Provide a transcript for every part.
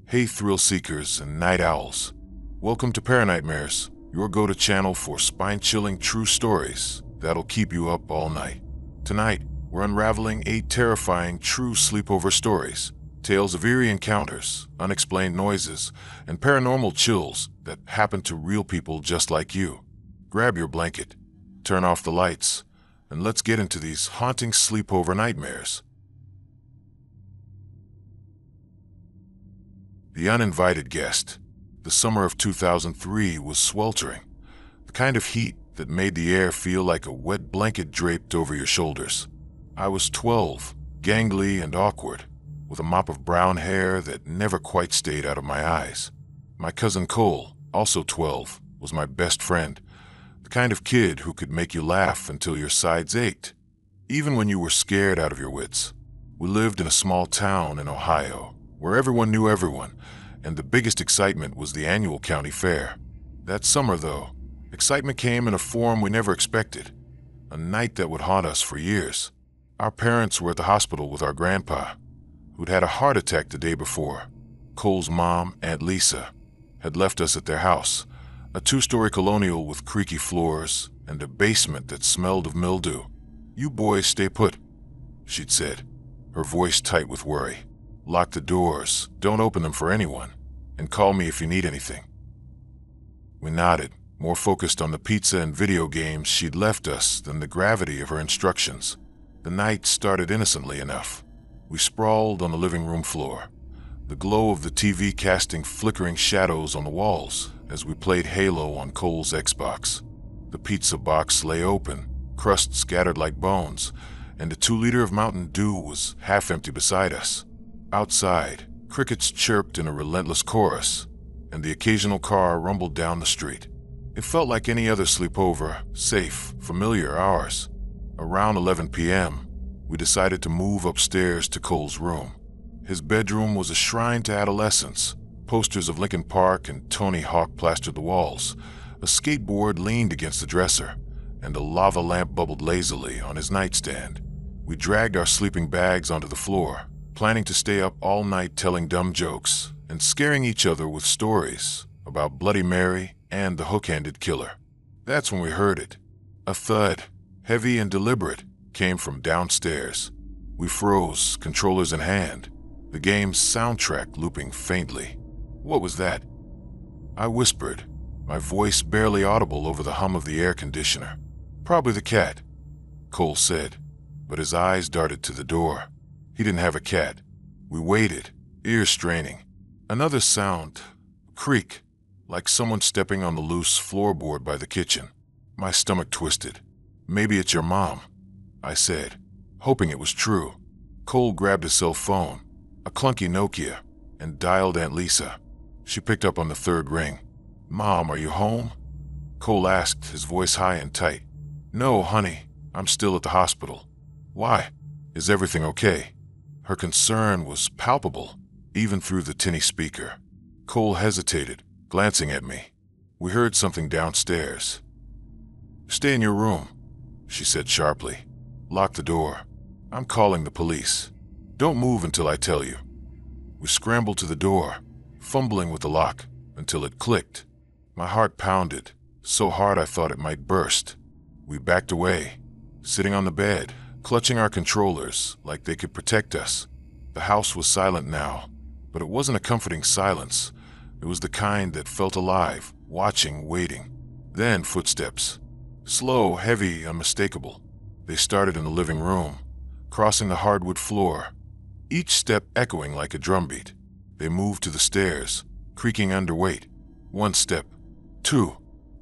Hey thrill seekers and night owls. Welcome to Paranightmares, your go-to channel for spine-chilling true stories that'll keep you up all night. Tonight, we're unraveling 8 terrifying true sleepover stories, tales of eerie encounters, unexplained noises, and paranormal chills that happen to real people just like you. Grab your blanket, turn off the lights, and let's get into these haunting sleepover nightmares. The uninvited guest. The summer of 2003 was sweltering, the kind of heat that made the air feel like a wet blanket draped over your shoulders. I was 12, gangly and awkward, with a mop of brown hair that never quite stayed out of my eyes. My cousin Cole, also 12, was my best friend, the kind of kid who could make you laugh until your sides ached, even when you were scared out of your wits. We lived in a small town in Ohio, where everyone knew everyone, and the biggest excitement was the annual county fair. That summer, though, excitement came in a form we never expected, a night that would haunt us for years. Our parents were at the hospital with our grandpa, who'd had a heart attack the day before. Cole's mom, Aunt Lisa, had left us at their house, a 2-story colonial with creaky floors and a basement that smelled of mildew. "You boys stay put," she'd said, her voice tight with worry. "Lock the doors, don't open them for anyone, and call me if you need anything." We nodded, more focused on the pizza and video games she'd left us than the gravity of her instructions. The night started innocently enough. We sprawled on the living room floor, the glow of the TV casting flickering shadows on the walls as we played Halo on Cole's Xbox. The pizza box lay open, crust scattered like bones, and a 2-liter of Mountain Dew was half empty beside us. Outside, crickets chirped in a relentless chorus, and the occasional car rumbled down the street. It felt like any other sleepover, safe, familiar ours. Around 11 p.m., we decided to move upstairs to Cole's room. His bedroom was a shrine to adolescence. Posters of Linkin Park and Tony Hawk plastered the walls. A skateboard leaned against the dresser, and a lava lamp bubbled lazily on his nightstand. We dragged our sleeping bags onto the floor, planning to stay up all night telling dumb jokes and scaring each other with stories about Bloody Mary and the hook-handed killer. That's when we heard it. A thud, heavy and deliberate, came from downstairs. We froze, controllers in hand, the game's soundtrack looping faintly. "What was that?" I whispered, my voice barely audible over the hum of the air conditioner. "Probably the cat," Cole said, but his eyes darted to the door. He didn't have a cat. We waited, ears straining. Another sound, creak, like someone stepping on the loose floorboard by the kitchen. My stomach twisted. "Maybe it's your mom," I said, hoping it was true. Cole grabbed his cell phone, a clunky Nokia, and dialed Aunt Lisa. She picked up on the 3rd ring. "Mom, are you home?" Cole asked, his voice high and tight. "No, honey, I'm still at the hospital." "Why? Is everything okay?" Her concern was palpable, even through the tinny speaker. Cole hesitated, glancing at me. We heard something downstairs. "Stay in your room," she said sharply. "Lock the door. I'm calling the police. Don't move until I tell you." We scrambled to the door, fumbling with the lock, until it clicked. My heart pounded, so hard I thought it might burst. We backed away, sitting on the bed, clutching our controllers like they could protect us. The house was silent now, but it wasn't a comforting silence. It was the kind that felt alive, watching, waiting. Then footsteps. Slow, heavy, unmistakable. They started in the living room, crossing the hardwood floor, each step echoing like a drumbeat. They moved to the stairs, creaking under weight. 1 step, 2,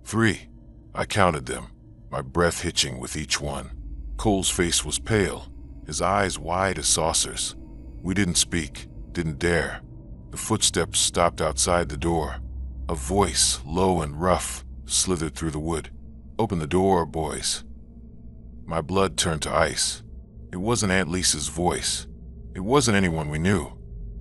3. I counted them, my breath hitching with each one. Cole's face was pale, his eyes wide as saucers. We didn't speak, didn't dare. The footsteps stopped outside the door. A voice, low and rough, slithered through the wood. "Open the door, boys." My blood turned to ice. It wasn't Aunt Lisa's voice. It wasn't anyone we knew.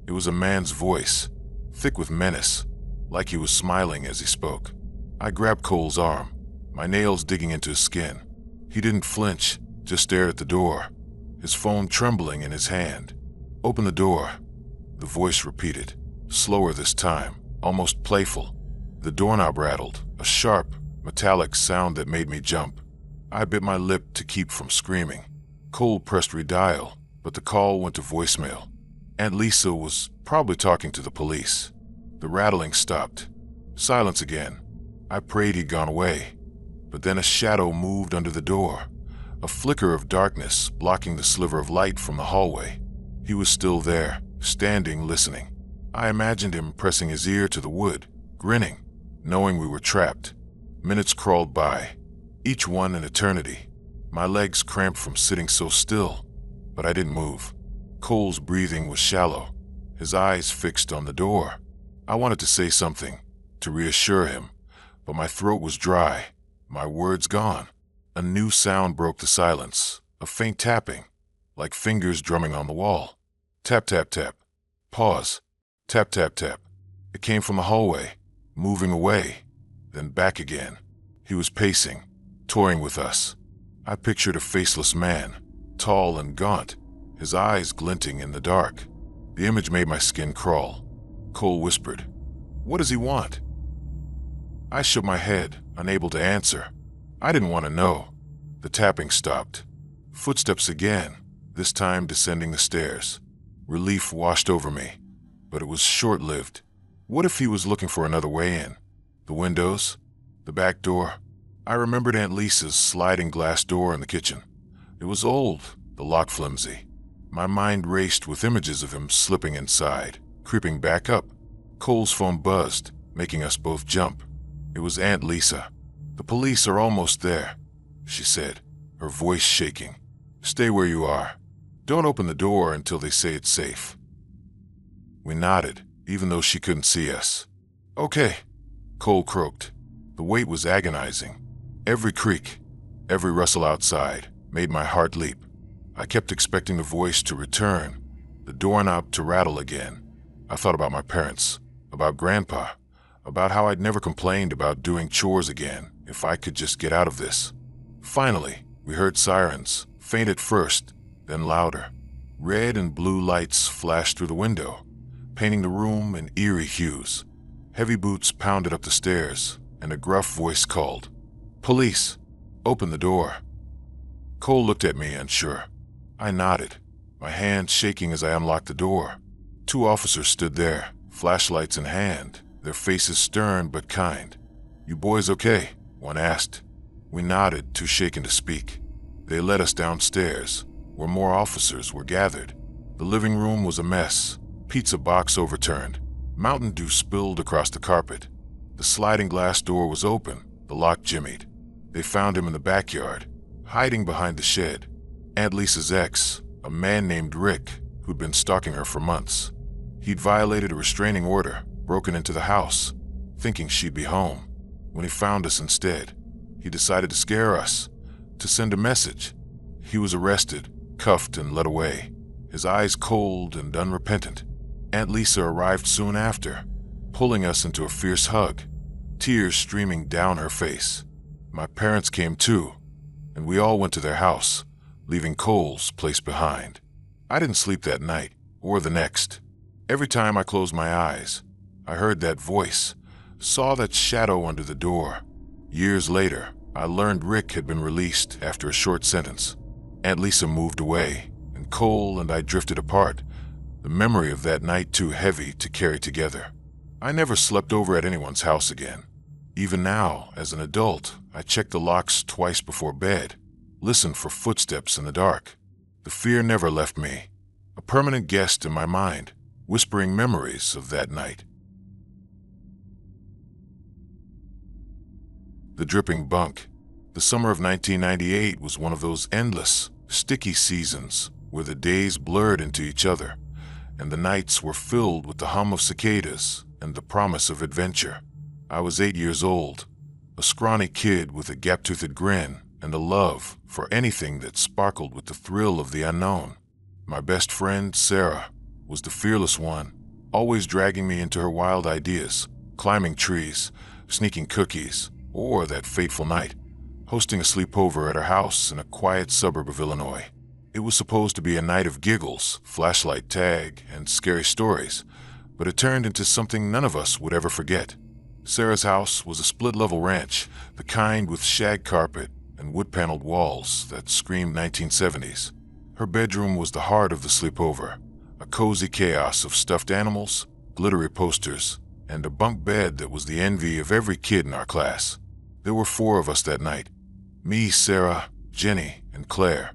It was a man's voice, thick with menace, like he was smiling as he spoke. I grabbed Cole's arm, my nails digging into his skin. He didn't flinch, just stared at the door, his phone trembling in his hand. "Open the door," the voice repeated. slower this time, almost playful. The doorknob rattled, a sharp, metallic sound that made me jump. I bit my lip to keep from screaming. Cole pressed redial, but the call went to voicemail. Aunt Lisa was probably talking to the police. The rattling stopped. Silence again. I prayed he'd gone away. But then a shadow moved under the door, a flicker of darkness blocking the sliver of light from the hallway. He was still there, standing, listening. I imagined him pressing his ear to the wood, grinning, knowing we were trapped. Minutes crawled by, each one an eternity. My legs cramped from sitting so still, but I didn't move. Cole's breathing was shallow, his eyes fixed on the door. I wanted to say something, to reassure him, but my throat was dry, my words gone. A new sound broke the silence, a faint tapping, like fingers drumming on the wall. Tap, tap, tap. Pause. Tap, tap, tap. It came from the hallway, moving away, then back again. He was pacing, toying with us. I pictured a faceless man, tall and gaunt, his eyes glinting in the dark. The image made my skin crawl. Cole whispered, "What does he want?" I shook my head, unable to answer. I didn't want to know. The tapping stopped. Footsteps again, this time descending the stairs. Relief washed over me, but it was short-lived. What if he was looking for another way in? The windows? The back door? I remembered Aunt Lisa's sliding glass door in the kitchen. It was old, the lock flimsy. My mind raced with images of him slipping inside, creeping back up. Cole's phone buzzed, making us both jump. It was Aunt Lisa. "The police are almost there," she said, her voice shaking. "Stay where you are. Don't open the door until they say it's safe." We nodded, even though she couldn't see us. "Okay," Cole croaked. The wait was agonizing. Every creak, every rustle outside made my heart leap. I kept expecting the voice to return, the doorknob to rattle again. I thought about my parents, about Grandpa, about how I'd never complained about doing chores again if I could just get out of this. Finally, we heard sirens, faint at first, then louder. Red and blue lights flashed through the window, painting the room in eerie hues. Heavy boots pounded up the stairs, and a gruff voice called, "Police, open the door." Cole looked at me, unsure. I nodded, my hand shaking as I unlocked the door. Two officers stood there, flashlights in hand, their faces stern but kind. "You boys okay?" one asked. We nodded, too shaken to speak. They led us downstairs, where more officers were gathered. The living room was a mess, pizza box overturned, Mountain Dew spilled across the carpet. The sliding glass door was open, the lock jimmied. They found him in the backyard, hiding behind the shed. Aunt Lisa's ex, a man named Rick, who'd been stalking her for months. He'd violated a restraining order, broken into the house, thinking she'd be home. When he found us instead, he decided to scare us, to send a message. He was arrested, cuffed, and led away, his eyes cold and unrepentant. Aunt Lisa arrived soon after, pulling us into a fierce hug, tears streaming down her face. My parents came too, and we all went to their house, leaving Cole's place behind. I didn't sleep that night, or the next. Every time I closed my eyes, I heard that voice, saw that shadow under the door. Years later, I learned Rick had been released after a short sentence. Aunt Lisa moved away, and Cole and I drifted apart, the memory of that night too heavy to carry together. I never slept over at anyone's house again. Even now, as an adult, I check the locks twice before bed, listen for footsteps in the dark. The fear never left me, a permanent guest in my mind, whispering memories of that night. The dripping bunk. The summer of 1998 was one of those endless, sticky seasons where the days blurred into each other, and the nights were filled with the hum of cicadas and the promise of adventure. I was 8 years old, a scrawny kid with a gap-toothed grin and a love for anything that sparkled with the thrill of the unknown. My best friend, Sarah, was the fearless one, always dragging me into her wild ideas, climbing trees, sneaking cookies, or that fateful night, hosting a sleepover at her house in a quiet suburb of Illinois. It was supposed to be a night of giggles, flashlight tag, and scary stories, but it turned into something none of us would ever forget. Sarah's house was a split-level ranch, the kind with shag carpet and wood-paneled walls that screamed 1970s. Her bedroom was the heart of the sleepover, a cozy chaos of stuffed animals, glittery posters, and a bunk bed that was the envy of every kid in our class. There were 4 of us that night: me, Sarah, Jenny, and Claire.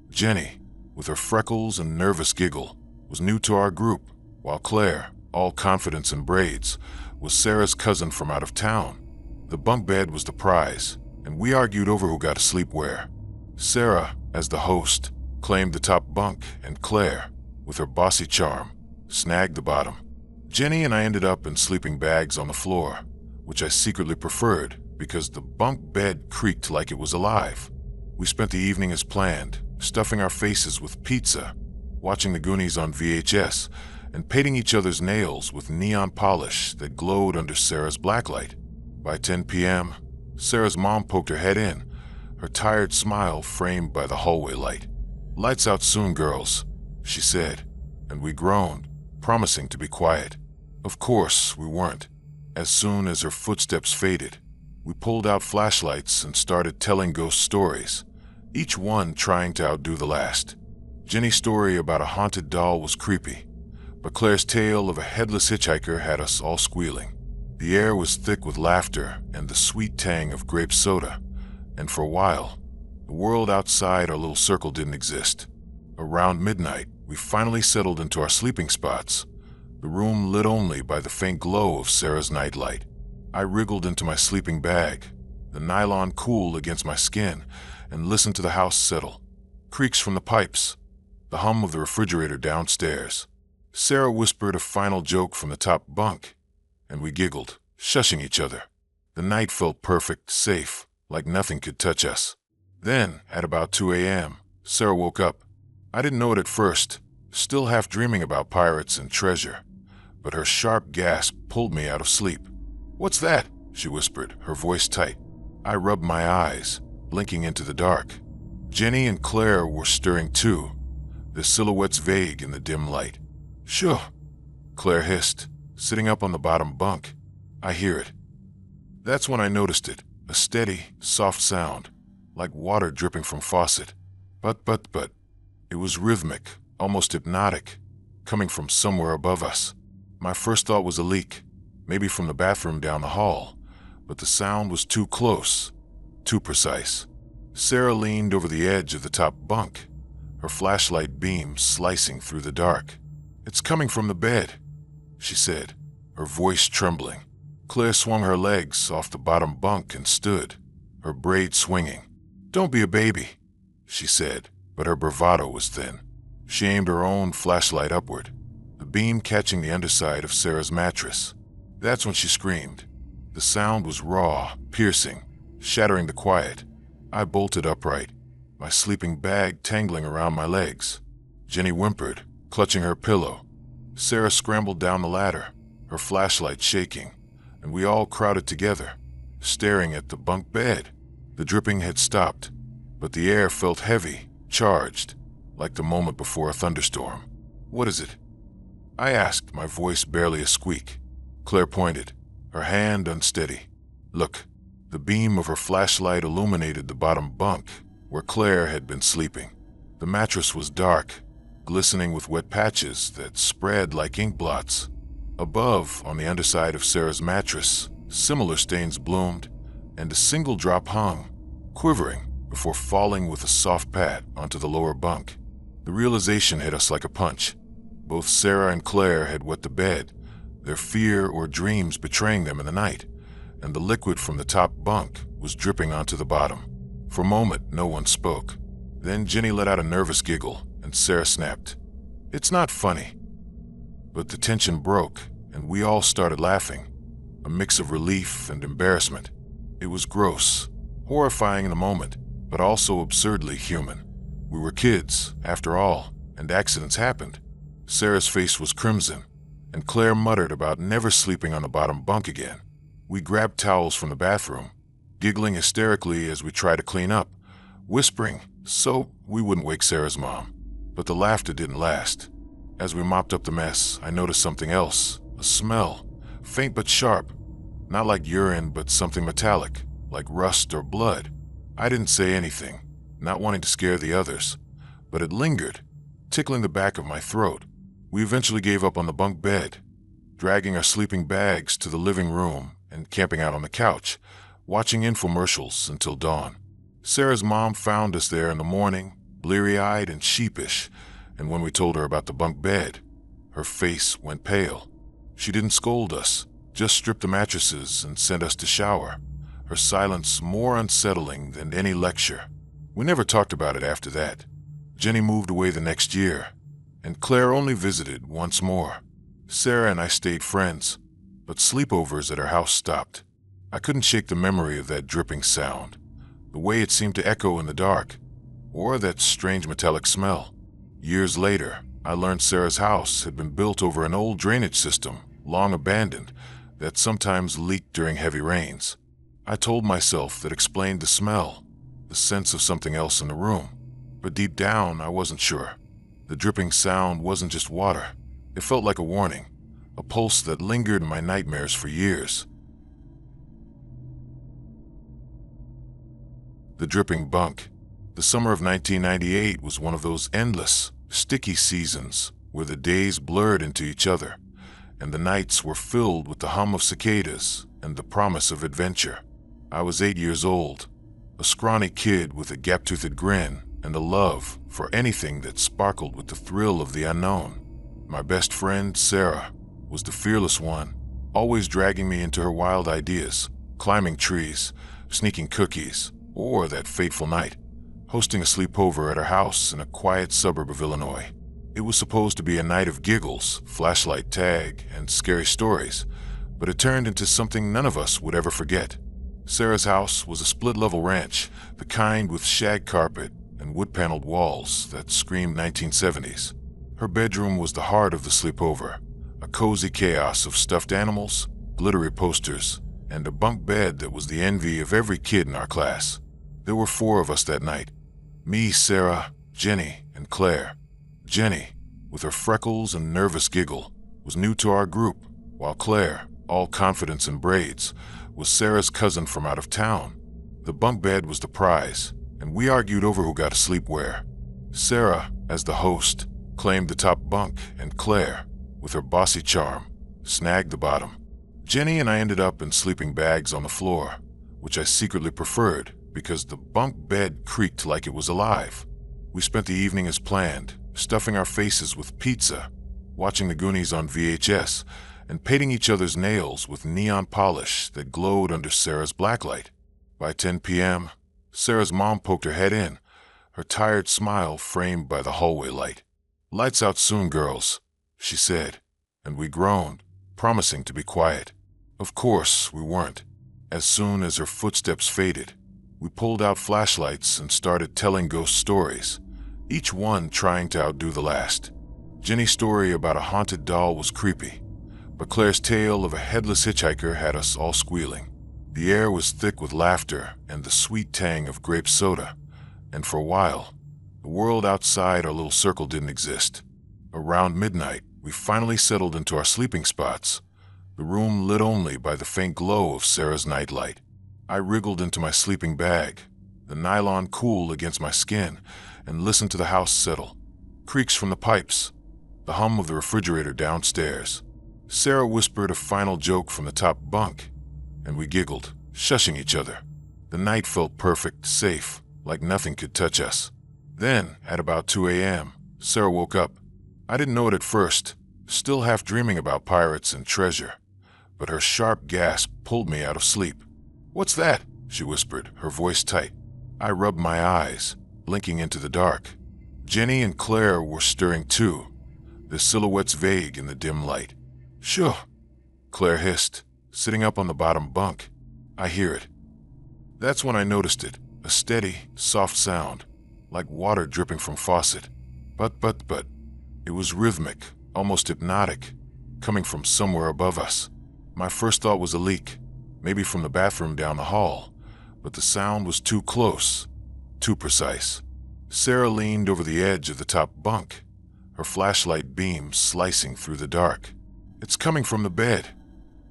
Jenny, with her freckles and nervous giggle, was new to our group, while Claire, all confidence and braids, was Sarah's cousin from out of town. The bunk bed was the prize, and we argued over who got to sleep where. Sarah, as the host, claimed the top bunk, and Claire, with her bossy charm, snagged the bottom. Jenny and I ended up in sleeping bags on the floor, which I secretly preferred because the bunk bed creaked like it was alive. We spent the evening as planned, stuffing our faces with pizza, watching the Goonies on VHS, and painting each other's nails with neon polish that glowed under Sarah's blacklight. By 10 p.m., Sarah's mom poked her head in, her tired smile framed by the hallway light. "Lights out soon, girls," she said, and we groaned, promising to be quiet. Of course, we weren't. As soon as her footsteps faded, we pulled out flashlights and started telling ghost stories, each one trying to outdo the last. Jenny's story about a haunted doll was creepy, but Claire's tale of a headless hitchhiker had us all squealing. The air was thick with laughter and the sweet tang of grape soda, and for a while, the world outside our little circle didn't exist. Around midnight, we finally settled into our sleeping spots, the room lit only by the faint glow of Sarah's nightlight. I wriggled into my sleeping bag, the nylon cool against my skin, and listened to the house settle. Creaks from the pipes, the hum of the refrigerator downstairs. Sarah whispered a final joke from the top bunk, and we giggled, shushing each other. The night felt perfect, safe, like nothing could touch us. Then, at about 2 a.m., Sarah woke up. I didn't know it at first, still half dreaming about pirates and treasure, but her sharp gasp pulled me out of sleep. "What's that?" she whispered, her voice tight. I rubbed my eyes, blinking into the dark. Jenny and Claire were stirring too, their silhouettes vague in the dim light. "Shoo," Claire hissed, sitting up on the bottom bunk. "I hear it." That's when I noticed it, a steady, soft sound, like water dripping from faucet. But, it was rhythmic, almost hypnotic, coming from somewhere above us. My first thought was a leak, maybe from the bathroom down the hall, but the sound was too close, too precise. Sarah leaned over the edge of the top bunk, her flashlight beam slicing through the dark. "It's coming from the bed," she said, her voice trembling. Claire swung her legs off the bottom bunk and stood, her braid swinging. "Don't be a baby," she said, but her bravado was thin. She aimed her own flashlight upward, the beam catching the underside of Sarah's mattress. That's when she screamed. The sound was raw, piercing, shattering the quiet. I bolted upright, my sleeping bag tangling around my legs. Jenny whimpered, clutching her pillow. Sarah scrambled down the ladder, her flashlight shaking, and we all crowded together, staring at the bunk bed. The dripping had stopped, but the air felt heavy, charged, like the moment before a thunderstorm. "What is it?" I asked, my voice barely a squeak. Claire pointed, her hand unsteady. "Look." The beam of her flashlight illuminated the bottom bunk, where Claire had been sleeping. The mattress was dark, glistening with wet patches that spread like ink blots. Above, on the underside of Sarah's mattress, similar stains bloomed, and a single drop hung, quivering before falling with a soft pat onto the lower bunk. The realization hit us like a punch. Both Sarah and Claire had wet the bed, their fear or dreams betraying them in the night, and the liquid from the top bunk was dripping onto the bottom. For a moment, no one spoke. Then Jenny let out a nervous giggle, and Sarah snapped, "It's not funny." But the tension broke, and we all started laughing, a mix of relief and embarrassment. It was gross, horrifying in the moment, but also absurdly human. We were kids, after all, and accidents happened. Sarah's face was crimson, and Claire muttered about never sleeping on the bottom bunk again. We grabbed towels from the bathroom, giggling hysterically as we tried to clean up, whispering so we wouldn't wake Sarah's mom. But the laughter didn't last. As we mopped up the mess, I noticed something else, a A smell, faint but sharp, not like urine but something metallic, like rust or blood. I didn't say anything, not wanting to scare the others, but it lingered, tickling the back of my throat. We eventually gave up on the bunk bed, dragging our sleeping bags to the living room and camping out on the couch, watching infomercials until dawn. Sarah's mom found us there in the morning, bleary-eyed and sheepish, and when we told her about the bunk bed, her face went pale. She didn't scold us, just stripped the mattresses and sent us to shower, her silence more unsettling than any lecture. We never talked about it after that. Jenny moved away the next year, and Claire only visited once more. Sarah and I stayed friends, but sleepovers at her house stopped. I couldn't shake the memory of that dripping sound, the way it seemed to echo in the dark, or that strange metallic smell. Years later, I learned Sarah's house had been built over an old drainage system, long abandoned, that sometimes leaked during heavy rains. I told myself that explained the smell, the sense of something else in the room, but deep down I wasn't sure. The dripping sound wasn't just water. It felt like a warning, a pulse that lingered in my nightmares for years. The dripping bunk. The summer of 1998 was one of those endless, sticky seasons where the days blurred into each other, and the nights were filled with the hum of cicadas and the promise of adventure. I was 8 years old, a scrawny kid with a gap-toothed grin and a love for anything that sparkled with the thrill of the unknown. My best friend, Sarah, was the fearless one, always dragging me into her wild ideas, climbing trees, sneaking cookies, or that fateful night, hosting a sleepover at her house in a quiet suburb of Illinois. It was supposed to be a night of giggles, flashlight tag, and scary stories, but it turned into something none of us would ever forget. Sarah's house was a split-level ranch, the kind with shag carpet and wood-paneled walls that screamed 1970s. Her bedroom was the heart of the sleepover, a cozy chaos of stuffed animals, glittery posters, and a bunk bed that was the envy of every kid in our class. There were 4 of us that night: me, Sarah, Jenny, and Claire. Jenny, with her freckles and nervous giggle, was new to our group, while Claire, all confidence and braids, was Sarah's cousin from out of town. The bunk bed was the prize, and we argued over who got to sleep where. Sarah, as the host, claimed the top bunk, and Claire, with her bossy charm, snagged the bottom. Jenny and I ended up in sleeping bags on the floor, which I secretly preferred because the bunk bed creaked like it was alive. We spent the evening as planned, stuffing our faces with pizza, watching the Goonies on VHS, and painting each other's nails with neon polish that glowed under Sarah's blacklight. By 10 p.m., Sarah's mom poked her head in, her tired smile framed by the hallway light. "Lights out soon, girls," she said, and we groaned, promising to be quiet. Of course, we weren't. As soon as her footsteps faded, we pulled out flashlights and started telling ghost stories, each one trying to outdo the last. Jenny's story about a haunted doll was creepy, but Claire's tale of a headless hitchhiker had us all squealing. The air was thick with laughter and the sweet tang of grape soda, and for a while, the world outside our little circle didn't exist. Around midnight, we finally settled into our sleeping spots, the room lit only by the faint glow of Sarah's nightlight. I wriggled into my sleeping bag, the nylon cool against my skin, and listened to the house settle. Creaks from the pipes, the hum of the refrigerator downstairs. Sarah whispered a final joke from the top bunk, and we giggled, shushing each other. The night felt perfect, safe, like nothing could touch us. Then, at about 2 a.m., Sarah woke up. I didn't know it at first, still half dreaming about pirates and treasure, but her sharp gasp pulled me out of sleep. "What's that?" she whispered, her voice tight. I rubbed my eyes, blinking into the dark. Jenny and Claire were stirring too, their silhouettes vague in the dim light. "Shoo," Claire hissed, sitting up on the bottom bunk. "I hear it." That's when I noticed it, a steady, soft sound, like water dripping from faucet. But, it was rhythmic, almost hypnotic, coming from somewhere above us. My first thought was a leak, maybe from the bathroom down the hall, but the sound was too close, too precise. Sarah leaned over the edge of the top bunk, her flashlight beam slicing through the dark. "It's coming from the bed,"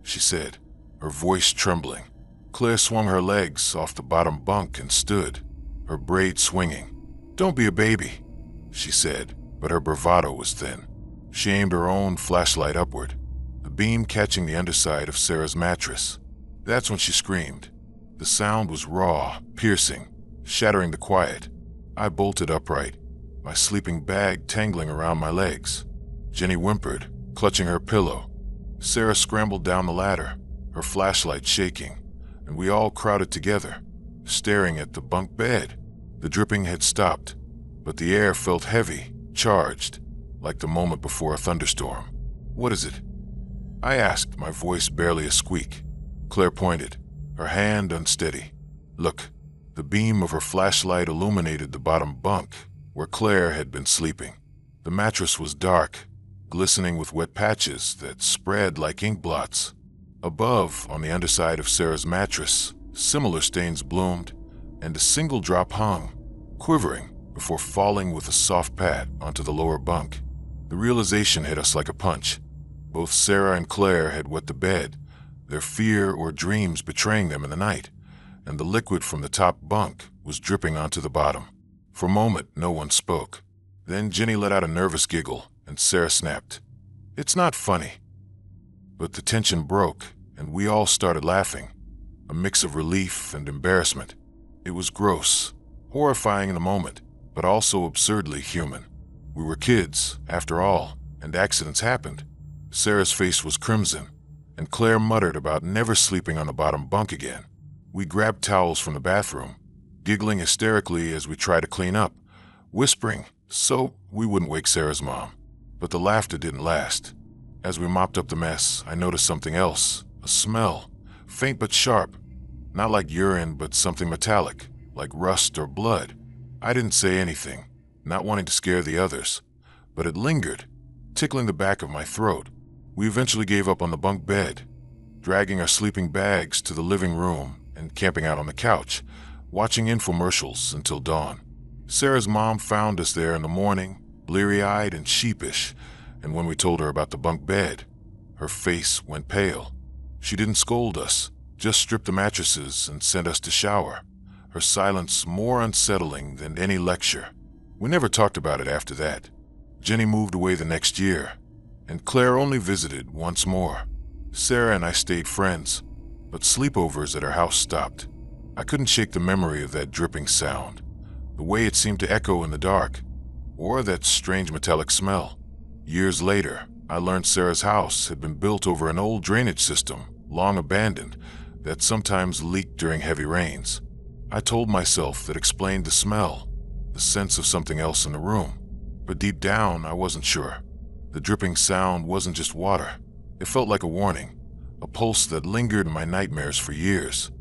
she said, her voice trembling. Claire swung her legs off the bottom bunk and stood, her braid swinging. "Don't be a baby," she said, but her bravado was thin. She aimed her own flashlight upward, the beam catching the underside of Sarah's mattress. That's when she screamed. The sound was raw, piercing, shattering the quiet. I bolted upright, my sleeping bag tangling around my legs. Jenny whimpered, clutching her pillow. Sarah scrambled down the ladder, her flashlight shaking, and we all crowded together, staring at the bunk bed. The dripping had stopped, but the air felt heavy, charged, like the moment before a thunderstorm. "What is it?" I asked, my voice barely a squeak. Claire pointed, her hand unsteady. "Look." The beam of her flashlight illuminated the bottom bunk, where Claire had been sleeping. The mattress was dark, glistening with wet patches that spread like ink blots. Above, on the underside of Sarah's mattress, similar stains bloomed, and a single drop hung, quivering before falling with a soft pat onto the lower bunk. The realization hit us like a punch. Both Sarah and Claire had wet the bed, their fear or dreams betraying them in the night, and the liquid from the top bunk was dripping onto the bottom. For a moment, no one spoke. Then Jenny let out a nervous giggle, and Sarah snapped, "It's not funny." But the tension broke, and we all started laughing, a mix of relief and embarrassment. It was gross, horrifying in the moment, but also absurdly human. We were kids, after all, and accidents happened. Sarah's face was crimson, and Claire muttered about never sleeping on the bottom bunk again. We grabbed towels from the bathroom, giggling hysterically as we tried to clean up, whispering so we wouldn't wake Sarah's mom. But the laughter didn't last. As we mopped up the mess, I noticed something else, a smell, faint but sharp, not like urine but something metallic, like rust or blood. I didn't say anything, not wanting to scare the others, but it lingered, tickling the back of my throat. We eventually gave up on the bunk bed, dragging our sleeping bags to the living room and camping out on the couch, watching infomercials until dawn. Sarah's mom found us there in the morning, bleary-eyed and sheepish, and when we told her about the bunk bed, her face went pale. She didn't scold us, just stripped the mattresses and sent us to shower, her silence more unsettling than any lecture. We never talked about it after that. Jenny moved away the next year, and Claire only visited once more. Sarah and I stayed friends, but sleepovers at her house stopped. I couldn't shake the memory of that dripping sound, the way it seemed to echo in the dark, or that strange metallic smell. Years later, I learned Sarah's house had been built over an old drainage system, long abandoned, that sometimes leaked during heavy rains. I told myself that explained the smell, the sense of something else in the room, but deep down I wasn't sure. The dripping sound wasn't just water. It felt like a warning, a pulse that lingered in my nightmares for years.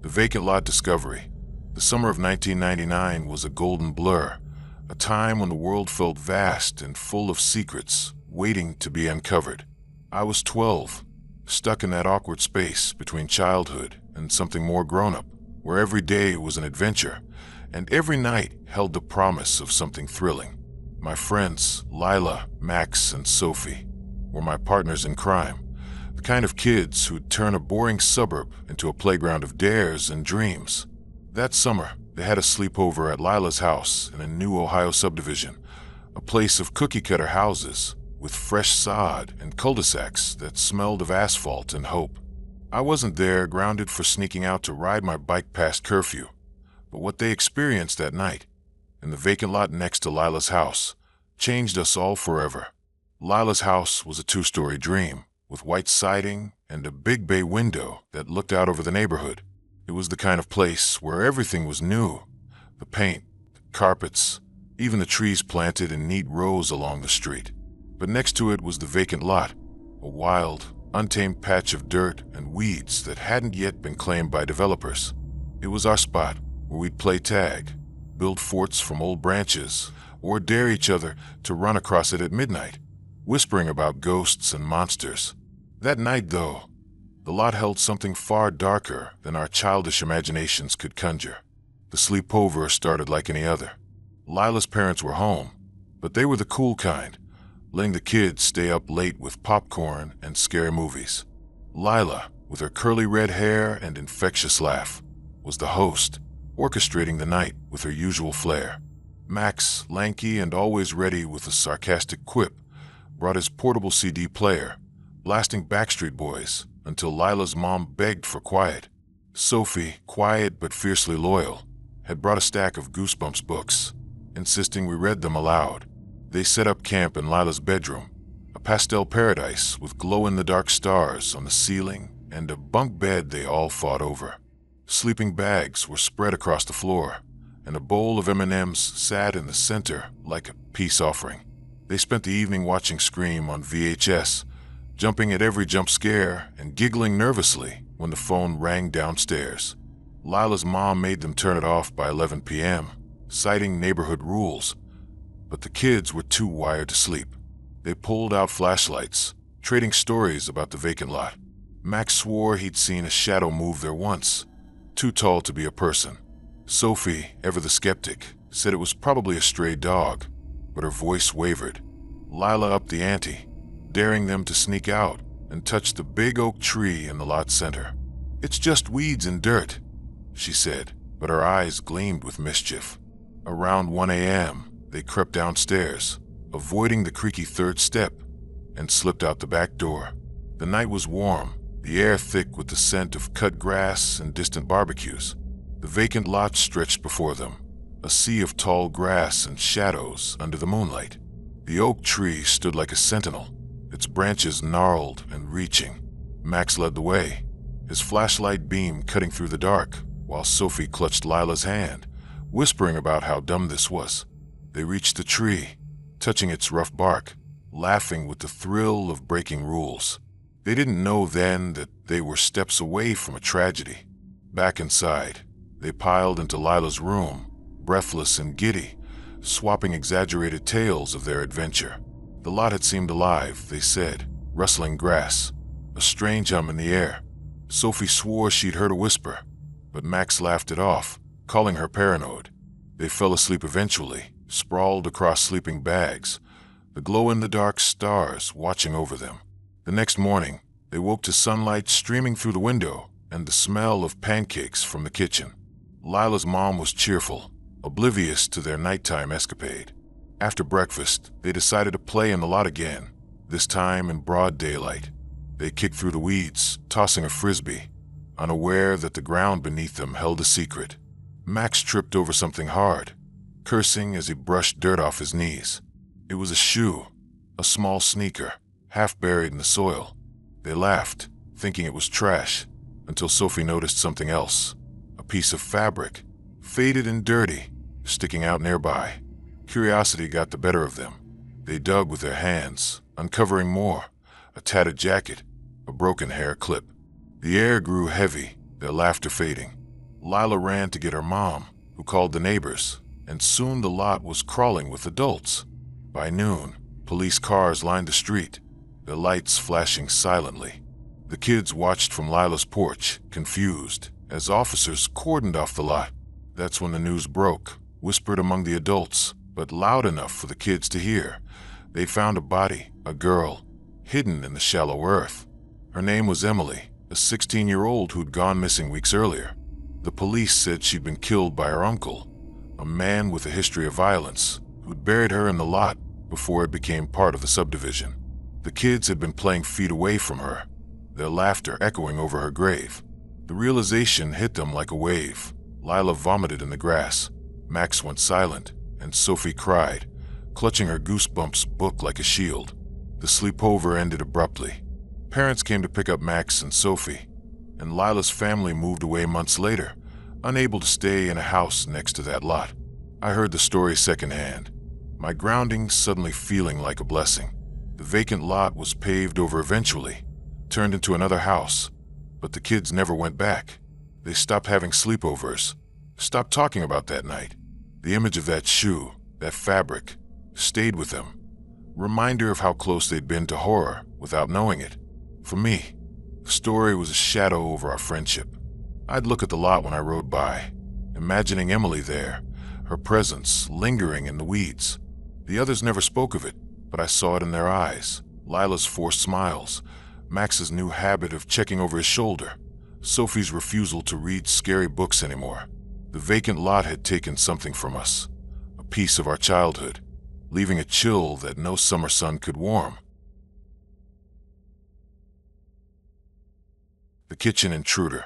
The vacant lot discovery. The summer of 1999 was a golden blur, a time when the world felt vast and full of secrets waiting to be uncovered. I was 12, stuck in that awkward space between childhood and something more grown-up, where every day was an adventure, and every night held the promise of something thrilling. My friends, Lila, Max, and Sophie, were my partners in crime, the kind of kids who'd turn a boring suburb into a playground of dares and dreams. That summer, they had a sleepover at Lila's house in a new Ohio subdivision, a place of cookie-cutter houses with fresh sod and cul-de-sacs that smelled of asphalt and hope. I wasn't there, grounded for sneaking out to ride my bike past curfew, but what they experienced that night, in the vacant lot next to Lila's house, changed us all forever. Lila's house was a two-story dream, with white siding and a big bay window that looked out over the neighborhood. It was the kind of place where everything was new, the paint, the carpets, even the trees planted in neat rows along the street. But next to it was the vacant lot, a wild, untamed patch of dirt and weeds that hadn't yet been claimed by developers. It was our spot where we'd play tag, build forts from old branches, or dare each other to run across it at midnight, whispering about ghosts and monsters. That night, though, the lot held something far darker than our childish imaginations could conjure. The sleepover started like any other. Lila's parents were home, But they were the cool kind, letting the kids stay up late with popcorn and scary movies. Lila, with her curly red hair and infectious laugh, was the host, orchestrating the night with her usual flair. Max, lanky and always ready with a sarcastic quip, brought his portable CD player, blasting Backstreet Boys until Lila's mom begged for quiet. Sophie, quiet but fiercely loyal, had brought a stack of Goosebumps books, insisting we read them aloud. They set up camp in Lila's bedroom, a pastel paradise with glow-in-the-dark stars on the ceiling and a bunk bed they all fought over. Sleeping bags were spread across the floor, and a bowl of M&Ms sat in the center like a peace offering. They spent the evening watching Scream on VHS, jumping at every jump scare and giggling nervously when the phone rang downstairs. Lila's mom made them turn it off by 11 p.m., citing neighborhood rules, but the kids were too wired to sleep. They pulled out flashlights, trading stories about the vacant lot. Max swore he'd seen a shadow move there once, too tall to be a person. Sophie, ever the skeptic, said it was probably a stray dog, but her voice wavered. Lila upped the ante, daring them to sneak out and touch the big oak tree in the lot center. "It's just weeds and dirt," she said, but her eyes gleamed with mischief. Around 1 a.m., they crept downstairs, avoiding the creaky third step, and slipped out the back door. The night was warm, the air thick with the scent of cut grass and distant barbecues. The vacant lot stretched before them, a sea of tall grass and shadows under the moonlight. The oak tree stood like a sentinel, its branches gnarled and reaching. Max led the way, his flashlight beam cutting through the dark, while Sophie clutched Lila's hand, whispering about how dumb this was. They reached the tree, touching its rough bark, laughing with the thrill of breaking rules. They didn't know then that they were steps away from a tragedy. Back inside, they piled into Lila's room, breathless and giddy, swapping exaggerated tales of their adventure. The lot had seemed alive, they said, rustling grass, a strange hum in the air. Sophie swore she'd heard a whisper, but Max laughed it off, calling her paranoid. They fell asleep eventually, sprawled across sleeping bags, the glow-in-the-dark stars watching over them. The next morning, they woke to sunlight streaming through the window and the smell of pancakes from the kitchen. Lila's mom was cheerful, oblivious to their nighttime escapade. After breakfast, they decided to play in the lot again, this time in broad daylight. They kicked through the weeds, tossing a frisbee, unaware that the ground beneath them held a secret. Max tripped over something hard, cursing as he brushed dirt off his knees. It was a shoe, a small sneaker, half buried in the soil. They laughed, thinking it was trash, until Sophie noticed something else, a piece of fabric, faded and dirty, sticking out nearby. Curiosity got the better of them. They dug with their hands, uncovering more, a tattered jacket, a broken hair clip. The air grew heavy, their laughter fading. Lila ran to get her mom, who called the neighbors, and soon the lot was crawling with adults. By noon, police cars lined the street, their lights flashing silently. The kids watched from Lila's porch, confused, as officers cordoned off the lot. That's when the news broke, whispered among the adults, but loud enough for the kids to hear. They'd found a body, a girl, hidden in the shallow earth. Her name was Emily, a 16-year-old who'd gone missing weeks earlier. The police said she'd been killed by her uncle, a man with a history of violence, who'd buried her in the lot before it became part of the subdivision. The kids had been playing feet away from her, their laughter echoing over her grave. The realization hit them like a wave. Lila vomited in the grass. Max went silent, and Sophie cried, clutching her Goosebumps book like a shield. The sleepover ended abruptly. Parents came to pick up Max and Sophie, and Lila's family moved away months later, unable to stay in a house next to that lot. I heard the story secondhand, my grounding suddenly feeling like a blessing. The vacant lot was paved over eventually, turned into another house, but the kids never went back. They stopped having sleepovers, stopped talking about that night. The image of that shoe, that fabric, stayed with them, reminder of how close they'd been to horror without knowing it. For me, the story was a shadow over our friendship. I'd look at the lot when I rode by, imagining Emily there, her presence lingering in the weeds. The others never spoke of it, but I saw it in their eyes. Lila's forced smiles, Max's new habit of checking over his shoulder, Sophie's refusal to read scary books anymore. The vacant lot had taken something from us, a piece of our childhood, leaving a chill that no summer sun could warm. The kitchen intruder.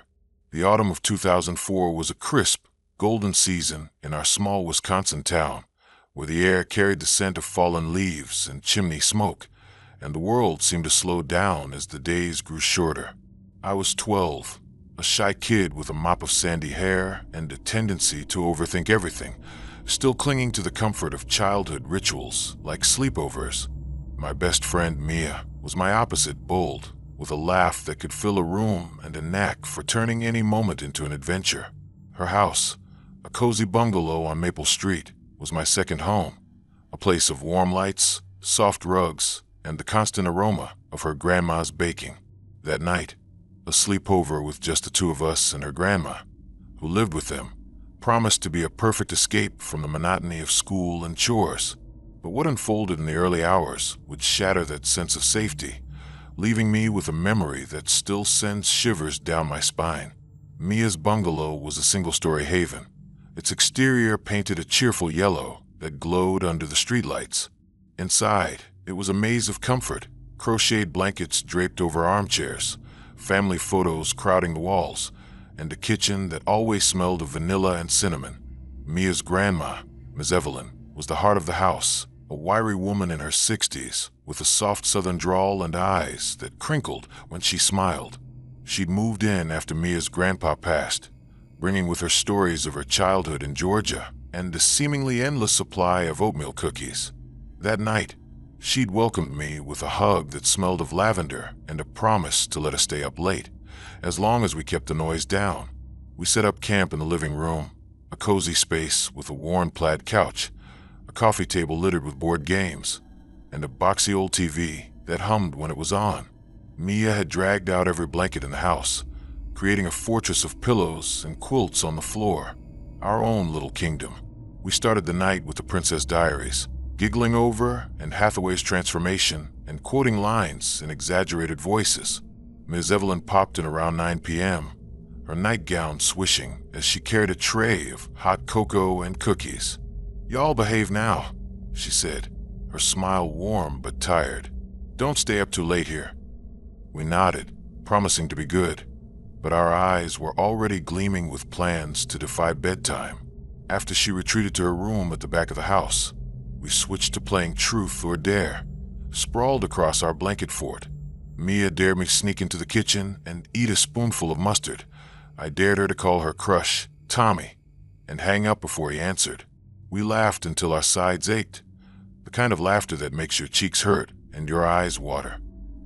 The autumn of 2004 was a crisp, golden season in our small Wisconsin town, where the air carried the scent of fallen leaves and chimney smoke, and the world seemed to slow down as the days grew shorter. I was 12, a shy kid with a mop of sandy hair and a tendency to overthink everything, still clinging to the comfort of childhood rituals like sleepovers. My best friend, Mia, was my opposite, bold, with a laugh that could fill a room and a knack for turning any moment into an adventure. Her house, a cozy bungalow on Maple Street, was my second home, a place of warm lights, soft rugs, and the constant aroma of her grandma's baking. That night, a sleepover with just the two of us and her grandma, who lived with them, promised to be a perfect escape from the monotony of school and chores. But what unfolded in the early hours would shatter that sense of safety, leaving me with a memory that still sends shivers down my spine. Mia's bungalow was a single-story haven, its exterior painted a cheerful yellow that glowed under the streetlights. Inside, it was a maze of comfort, crocheted blankets draped over armchairs, family photos crowding the walls, and a kitchen that always smelled of vanilla and cinnamon. Mia's grandma, Ms. Evelyn, was the heart of the house, a wiry woman in her 60s with a soft southern drawl and eyes that crinkled when she smiled. She'd moved in after Mia's grandpa passed, bringing with her stories of her childhood in Georgia and a seemingly endless supply of oatmeal cookies. That night, she'd welcomed me with a hug that smelled of lavender and a promise to let us stay up late, as long as we kept the noise down. We set up camp in the living room, a cozy space with a worn plaid couch, a coffee table littered with board games, and a boxy old TV that hummed when it was on. Mia had dragged out every blanket in the house, creating a fortress of pillows and quilts on the floor, our own little kingdom. We started the night with the Princess Diaries, giggling over Anne Hathaway's transformation and quoting lines in exaggerated voices. Ms. Evelyn popped in around 9 p.m., her nightgown swishing as she carried a tray of hot cocoa and cookies. "Y'all behave now," she said, her smile warm but tired. "Don't stay up too late here." We nodded, promising to be good, but our eyes were already gleaming with plans to defy bedtime. After she retreated to her room at the back of the house, we switched to playing Truth or Dare, sprawled across our blanket fort. Mia dared me sneak into the kitchen and eat a spoonful of mustard. I dared her to call her crush, Tommy, and hang up before he answered. We laughed until our sides ached, the kind of laughter that makes your cheeks hurt and your eyes water.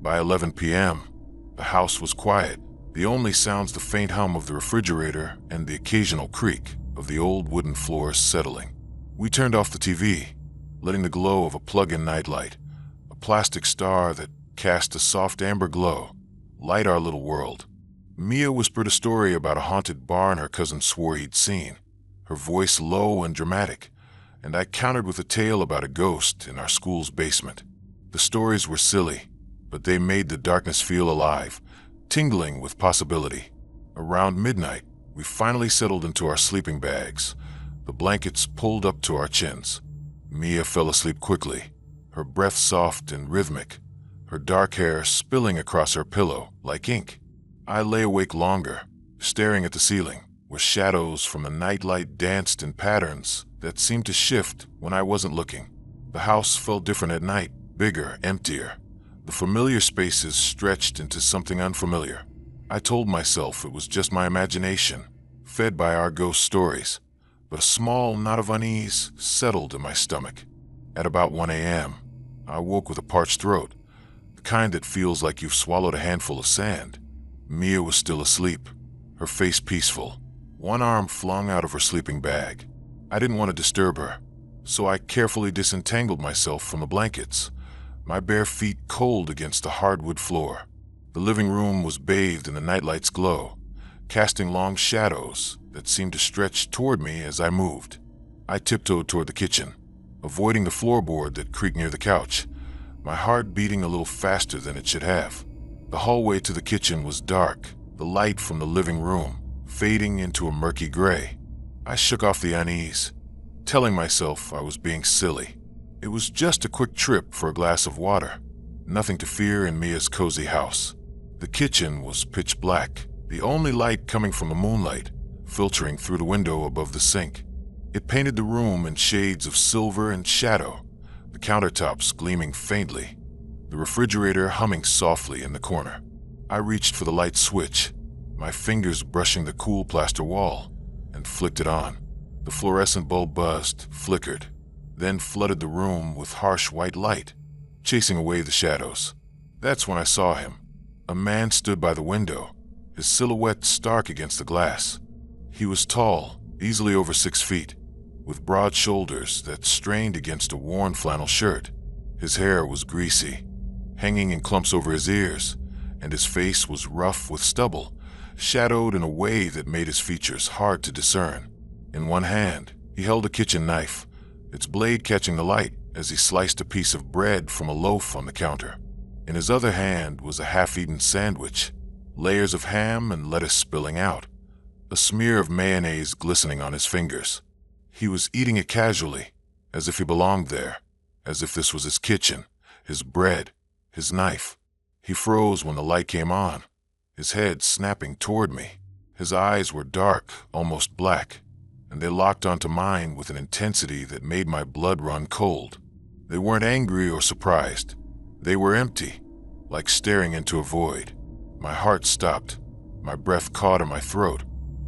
By 11 p.m., the house was quiet, the only sounds the faint hum of the refrigerator and the occasional creak of the old wooden floors settling. We turned off the TV, letting the glow of a plug-in nightlight, a plastic star that cast a soft amber glow, light our little world. Mia whispered a story about a haunted barn her cousin swore he'd seen, her voice low and dramatic, and I countered with a tale about a ghost in our school's basement. The stories were silly, but they made the darkness feel alive, tingling with possibility. Around midnight, we finally settled into our sleeping bags, the blankets pulled up to our chins. Mia fell asleep quickly, her breath soft and rhythmic, her dark hair spilling across her pillow like ink. I lay awake longer, staring at the ceiling, where shadows from the nightlight danced in patterns that seemed to shift when I wasn't looking. The house felt different at night, bigger, emptier. The familiar spaces stretched into something unfamiliar. I told myself it was just my imagination, fed by our ghost stories, but a small knot of unease settled in my stomach. At about 1 a.m., I woke with a parched throat, the kind that feels like you've swallowed a handful of sand. Mia was still asleep, her face peaceful, one arm flung out of her sleeping bag. I didn't want to disturb her, so I carefully disentangled myself from the blankets, my bare feet cold against the hardwood floor. The living room was bathed in the nightlight's glow, casting long shadows that seemed to stretch toward me as I moved. I tiptoed toward the kitchen, avoiding the floorboard that creaked near the couch, my heart beating a little faster than it should have. The hallway to the kitchen was dark, the light from the living room fading into a murky gray. I shook off the unease, telling myself I was being silly. It was just a quick trip for a glass of water. Nothing to fear in Mia's cozy house. The kitchen was pitch black, the only light coming from the moonlight, filtering through the window above the sink. It painted the room in shades of silver and shadow, the countertops gleaming faintly, the refrigerator humming softly in the corner. I reached for the light switch, my fingers brushing the cool plaster wall, and flicked it on. The fluorescent bulb buzzed, flickered, then flooded the room with harsh white light, chasing away the shadows. That's when I saw him. A man stood by the window, his silhouette stark against the glass. He was tall, easily over 6 feet, with broad shoulders that strained against a worn flannel shirt. His hair was greasy, hanging in clumps over his ears, and his face was rough with stubble, shadowed in a way that made his features hard to discern. In one hand, he held a kitchen knife, its blade catching the light as he sliced a piece of bread from a loaf on the counter. In his other hand was a half-eaten sandwich, layers of ham and lettuce spilling out, a smear of mayonnaise glistening on his fingers. He was eating it casually, as if he belonged there, as if this was his kitchen, his bread, his knife. He froze when the light came on, his head snapping toward me. His eyes were dark, almost black, and they locked onto mine with an intensity that made my blood run cold. They weren't angry or surprised. They were empty, like staring into a void. My heart stopped, my breath caught in my throat,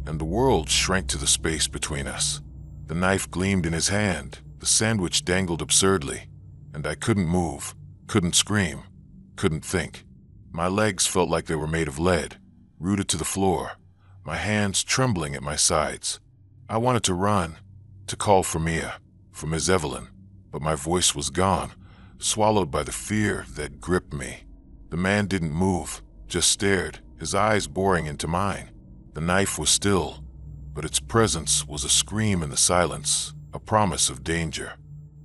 and the world shrank to the space between us. The knife gleamed in his hand, the sandwich dangled absurdly, and I couldn't move, couldn't scream, couldn't think. My legs felt like they were made of lead, rooted to the floor, my hands trembling at my sides. I wanted to run, to call for Mia, for Miss Evelyn, but my voice was gone, swallowed by the fear that gripped me. The man didn't move, just stared, his eyes boring into mine. The knife was still, but its presence was a scream in the silence, a promise of danger.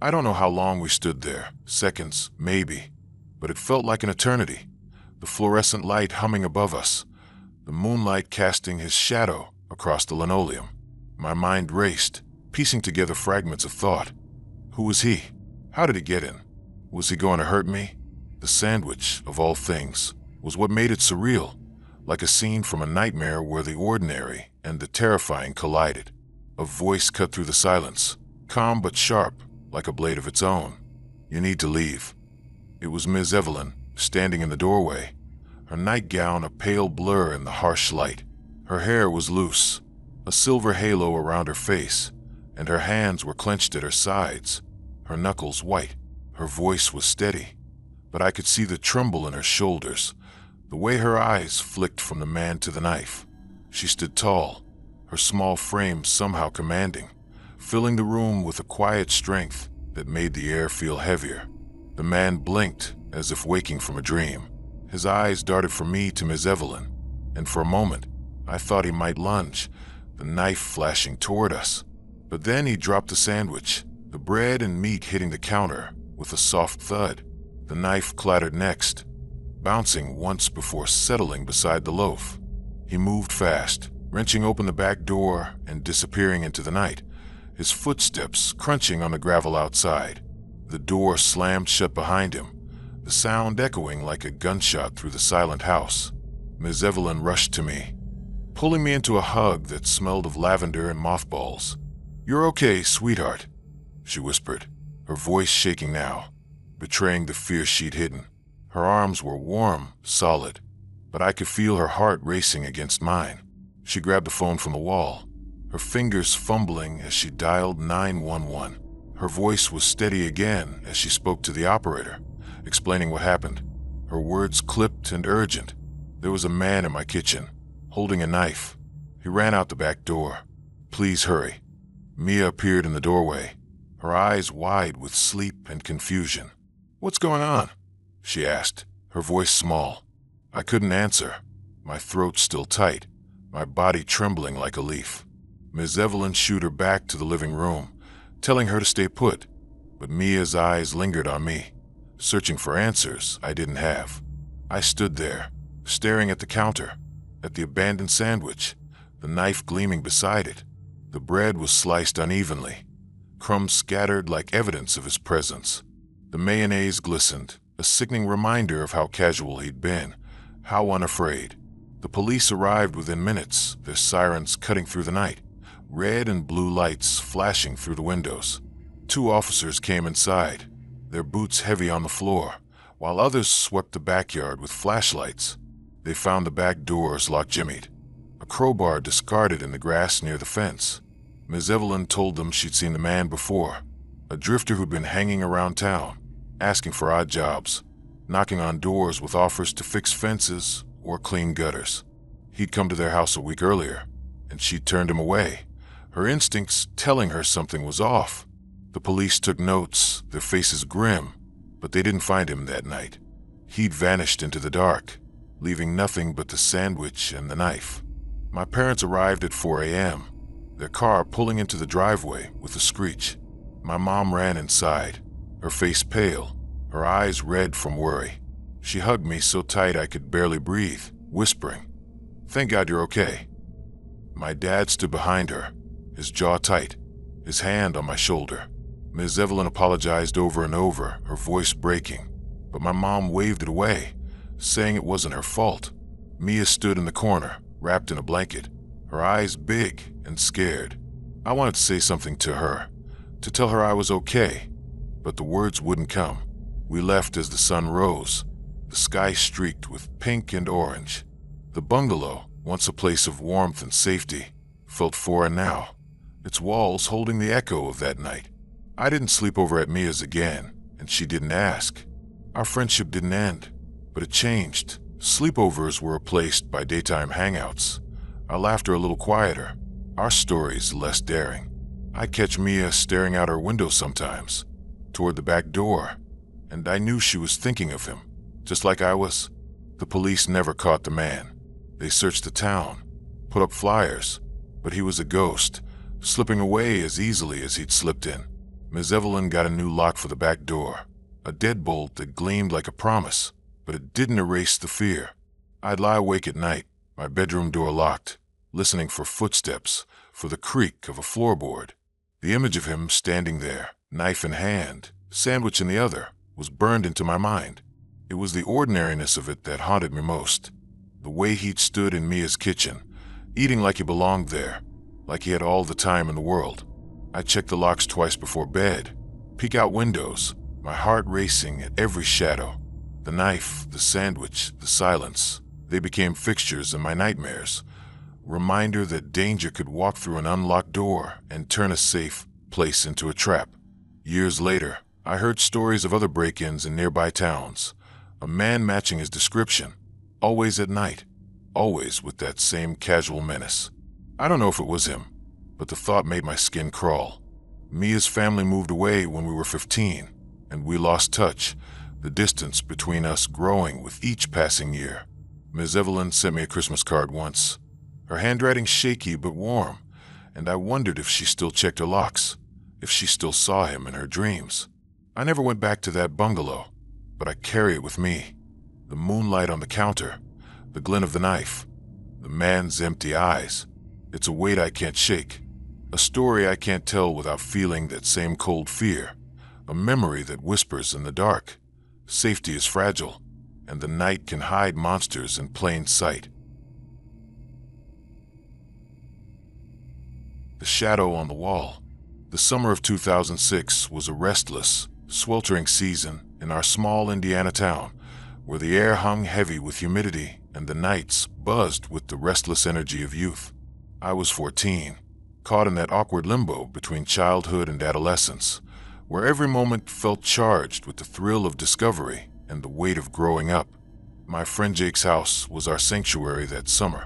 I don't know how long we stood there, seconds, maybe, but it felt like an eternity. The fluorescent light humming above us, the moonlight casting his shadow across the linoleum. My mind raced, piecing together fragments of thought. Who was he? How did he get in? Was he going to hurt me? The sandwich, of all things, was what made it surreal, like a scene from a nightmare where the ordinary and the terrifying collided. A voice cut through the silence, calm but sharp, like a blade of its own. You need to leave. It was Miss Evelyn, standing in the doorway, her nightgown a pale blur in the harsh light. Her hair was loose, a silver halo around her face, and her hands were clenched at her sides, her knuckles white. Her voice was steady, but I could see the tremble in her shoulders, the way her eyes flicked from the man to the knife. She stood tall, her small frame somehow commanding, filling the room with a quiet strength that made the air feel heavier. The man blinked as if waking from a dream. His eyes darted from me to Miss Evelyn, and for a moment, I thought he might lunge, the knife flashing toward us. But then he dropped the sandwich, the bread and meat hitting the counter with a soft thud. The knife clattered next, bouncing once before settling beside the loaf. He moved fast, wrenching open the back door and disappearing into the night, his footsteps crunching on the gravel outside. The door slammed shut behind him, the sound echoing like a gunshot through the silent house. Miss Evelyn rushed to me, pulling me into a hug that smelled of lavender and mothballs. "You're okay, sweetheart," she whispered, her voice shaking now, betraying the fear she'd hidden. Her arms were warm, solid, but I could feel her heart racing against mine. She grabbed the phone from the wall, her fingers fumbling as she dialed 911. Her voice was steady again as she spoke to the operator, explaining what happened. Her words clipped and urgent. There was a man in my kitchen, holding a knife. He ran out the back door. "Please hurry." Mia appeared in the doorway, her eyes wide with sleep and confusion. "What's going on?" she asked, her voice small. I couldn't answer, my throat still tight, my body trembling like a leaf. Miss Evelyn shooed her back to the living room, telling her to stay put. but Mia's eyes lingered on me, searching for answers I didn't have. I stood there, staring at the counter, at the abandoned sandwich, the knife gleaming beside it. The bread was sliced unevenly, crumbs scattered like evidence of his presence. The mayonnaise glistened, a sickening reminder of how casual he'd been, how unafraid. The police arrived within minutes, their sirens cutting through the night, red and blue lights flashing through the windows. 2 officers came inside, their boots heavy on the floor, while others swept the backyard with flashlights. They found the back doors lock-jimmied, a crowbar discarded in the grass near the fence. Ms. Evelyn told them she'd seen the man before, a drifter who'd been hanging around town, asking for odd jobs, knocking on doors with offers to fix fences or clean gutters. He'd come to their house a week earlier, and she'd turned him away, her instincts telling her something was off. The police took notes, their faces grim, but they didn't find him that night. He'd vanished into the dark, leaving nothing but the sandwich and the knife. My parents arrived at 4 a.m., their car pulling into the driveway with a screech. My mom ran inside, her face pale, her eyes red from worry. She hugged me so tight I could barely breathe, whispering, "Thank God you're okay." My dad stood behind her, his jaw tight, his hand on my shoulder. Ms. Evelyn apologized over and over, her voice breaking, but my mom waved it away, saying it wasn't her fault. Mia stood in the corner, wrapped in a blanket, her eyes big and scared. I wanted to say something to her, to tell her I was okay, but the words wouldn't come. We left as the sun rose, the sky streaked with pink and orange. The bungalow, once a place of warmth and safety, felt foreign now, its walls holding the echo of that night. I didn't sleep over at Mia's again, and she didn't ask. Our friendship didn't end, but it changed. Sleepovers were replaced by daytime hangouts, our laughter a little quieter, our stories less daring. I'd catch Mia staring out her window sometimes, toward the back door, and I knew she was thinking of him, just like I was. The police never caught the man. They searched the town, put up flyers, but he was a ghost, slipping away as easily as he'd slipped in. Ms. Evelyn got a new lock for the back door, a deadbolt that gleamed like a promise, but it didn't erase the fear. I'd lie awake at night, my bedroom door locked, listening for footsteps, for the creak of a floorboard. The image of him standing there, knife in hand, sandwich in the other, was burned into my mind. It was the ordinariness of it that haunted me most. The way he'd stood in Mia's kitchen, eating like he belonged there, like he had all the time in the world. I checked the locks twice before bed, peek out windows, my heart racing at every shadow. The knife, the sandwich, the silence, they became fixtures in my nightmares. Reminder that danger could walk through an unlocked door and turn a safe place into a trap. Years later, I heard stories of other break-ins in nearby towns, a man matching his description, always at night, always with that same casual menace. I don't know if it was him, but the thought made my skin crawl. Mia's family moved away when we were 15, and we lost touch, the distance between us growing with each passing year. Ms. Evelyn sent me a Christmas card once, her handwriting shaky but warm, and I wondered if she still checked her locks, if she still saw him in her dreams. I never went back to that bungalow, but I carry it with me. The moonlight on the counter, the glint of the knife, the man's empty eyes. It's a weight I can't shake, a story I can't tell without feeling that same cold fear, a memory that whispers in the dark. Safety is fragile, and the night can hide monsters in plain sight. The shadow on the wall. The summer of 2006 was a restless, sweltering season in our small Indiana town, where the air hung heavy with humidity and the nights buzzed with the restless energy of youth. I was 14, caught in that awkward limbo between childhood and adolescence, where every moment felt charged with the thrill of discovery and the weight of growing up. My friend Jake's house was our sanctuary that summer,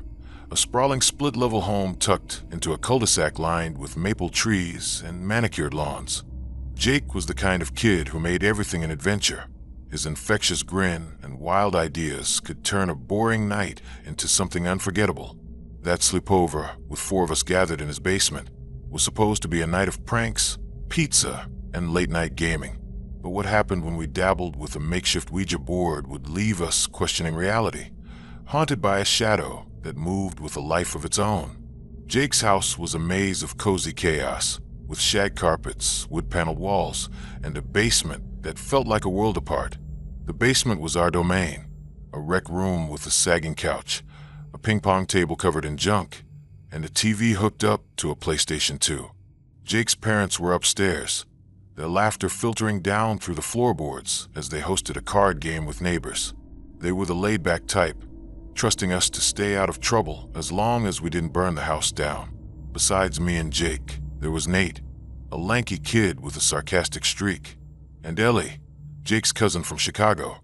a sprawling split-level home tucked into a cul-de-sac lined with maple trees and manicured lawns. Jake was the kind of kid who made everything an adventure. His infectious grin and wild ideas could turn a boring night into something unforgettable. That sleepover, with 4 of us gathered in his basement, was supposed to be a night of pranks, pizza, and late-night gaming. But what happened when we dabbled with a makeshift Ouija board would leave us questioning reality, haunted by a shadow that moved with a life of its own. Jake's house was a maze of cozy chaos, with shag carpets, wood-paneled walls, and a basement that felt like a world apart. The basement was our domain, a rec room with a sagging couch, a ping-pong table covered in junk, and a TV hooked up to a PlayStation 2. Jake's parents were upstairs, their laughter filtering down through the floorboards as they hosted a card game with neighbors. They were the laid-back type, trusting us to stay out of trouble as long as we didn't burn the house down. Besides me and Jake, there was Nate, a lanky kid with a sarcastic streak, and Ellie, Jake's cousin from Chicago,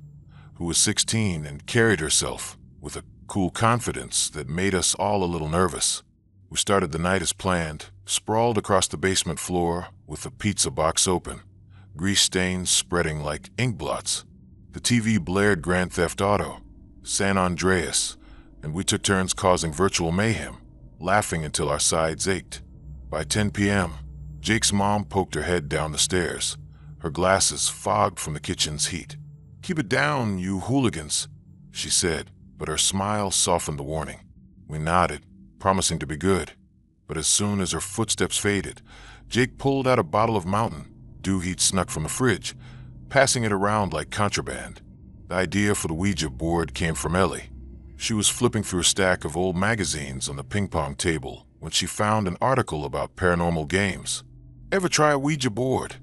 who was 16 and carried herself with a cool confidence that made us all a little nervous. We started the night as planned, sprawled across the basement floor with the pizza box open, grease stains spreading like ink blots. The TV blared Grand Theft Auto, San Andreas, and we took turns causing virtual mayhem, laughing until our sides ached. By 10 p.m., Jake's mom poked her head down the stairs, her glasses fogged from the kitchen's heat. "Keep it down, you hooligans," she said, but her smile softened the warning. We nodded, promising to be good, but as soon as her footsteps faded, Jake pulled out a bottle of Mountain Dew he'd snuck from the fridge, passing it around like contraband. The idea for the Ouija board came from Ellie. She was flipping through a stack of old magazines on the ping-pong table when she found an article about paranormal games. "Ever try a Ouija board?"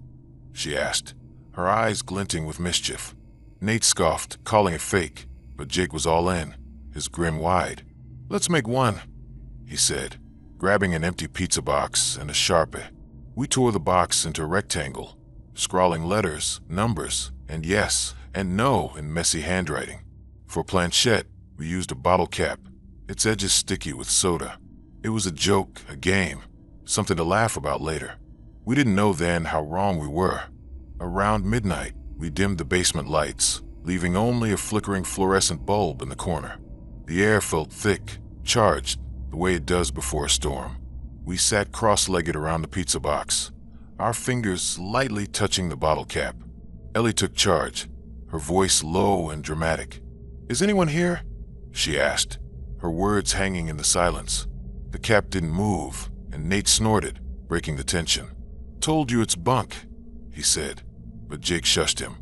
she asked, her eyes glinting with mischief. Nate scoffed, calling it fake, but Jake was all in, his grin wide. "Let's make one," he said, grabbing an empty pizza box and a Sharpie. We tore the box into a rectangle, scrawling letters, numbers, and yes and no in messy handwriting. For planchette, we used a bottle cap, its edges sticky with soda. It was a joke, a game, something to laugh about later. We didn't know then how wrong we were. Around midnight, we dimmed the basement lights, leaving only a flickering fluorescent bulb in the corner. The air felt thick, charged, the way it does before a storm. We sat cross-legged around the pizza box, our fingers lightly touching the bottle cap. Ellie took charge, her voice low and dramatic. "Is anyone here?" she asked, her words hanging in the silence. The cap didn't move, and Nate snorted, breaking the tension. "Told you it's bunk," he said, but Jake shushed him,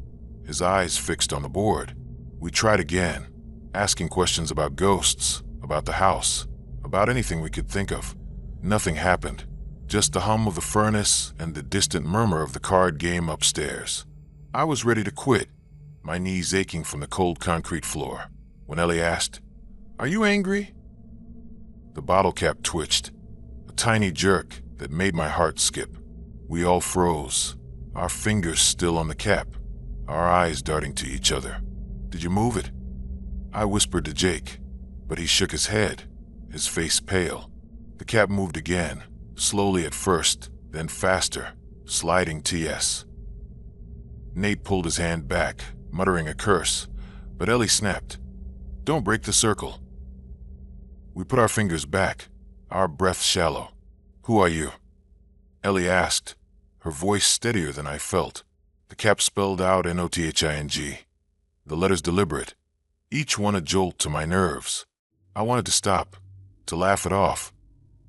his eyes fixed on the board. We tried again, asking questions about ghosts, about the house, about anything we could think of. Nothing happened, just the hum of the furnace and the distant murmur of the card game upstairs. I was ready to quit, my knees aching from the cold concrete floor, when Ellie asked, "Are you angry?" The bottle cap twitched, a tiny jerk that made my heart skip. We all froze, our fingers still on the cap, our eyes darting to each other. "Did you move it?" I whispered to Jake, but he shook his head, his face pale. The cap moved again, slowly at first, then faster, sliding TS. Nate pulled his hand back, muttering a curse, but Ellie snapped, "Don't break the circle." We put our fingers back, our breath shallow. "Who are you?" Ellie asked, her voice steadier than I felt. The cap spelled out NOTHING, the letters deliberate, each one a jolt to my nerves. I wanted to stop, to laugh it off,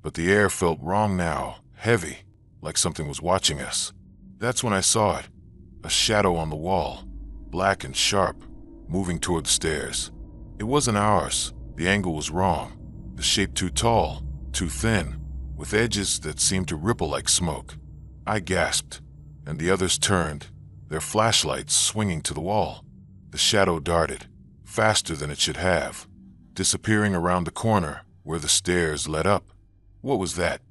but the air felt wrong now, heavy, like something was watching us. That's when I saw it, a shadow on the wall, black and sharp, moving toward the stairs. It wasn't ours, the angle was wrong, the shape too tall, too thin, with edges that seemed to ripple like smoke. I gasped, and the others turned, their flashlights swinging to the wall. The shadow darted, faster than it should have, disappearing around the corner where the stairs led up. What was that?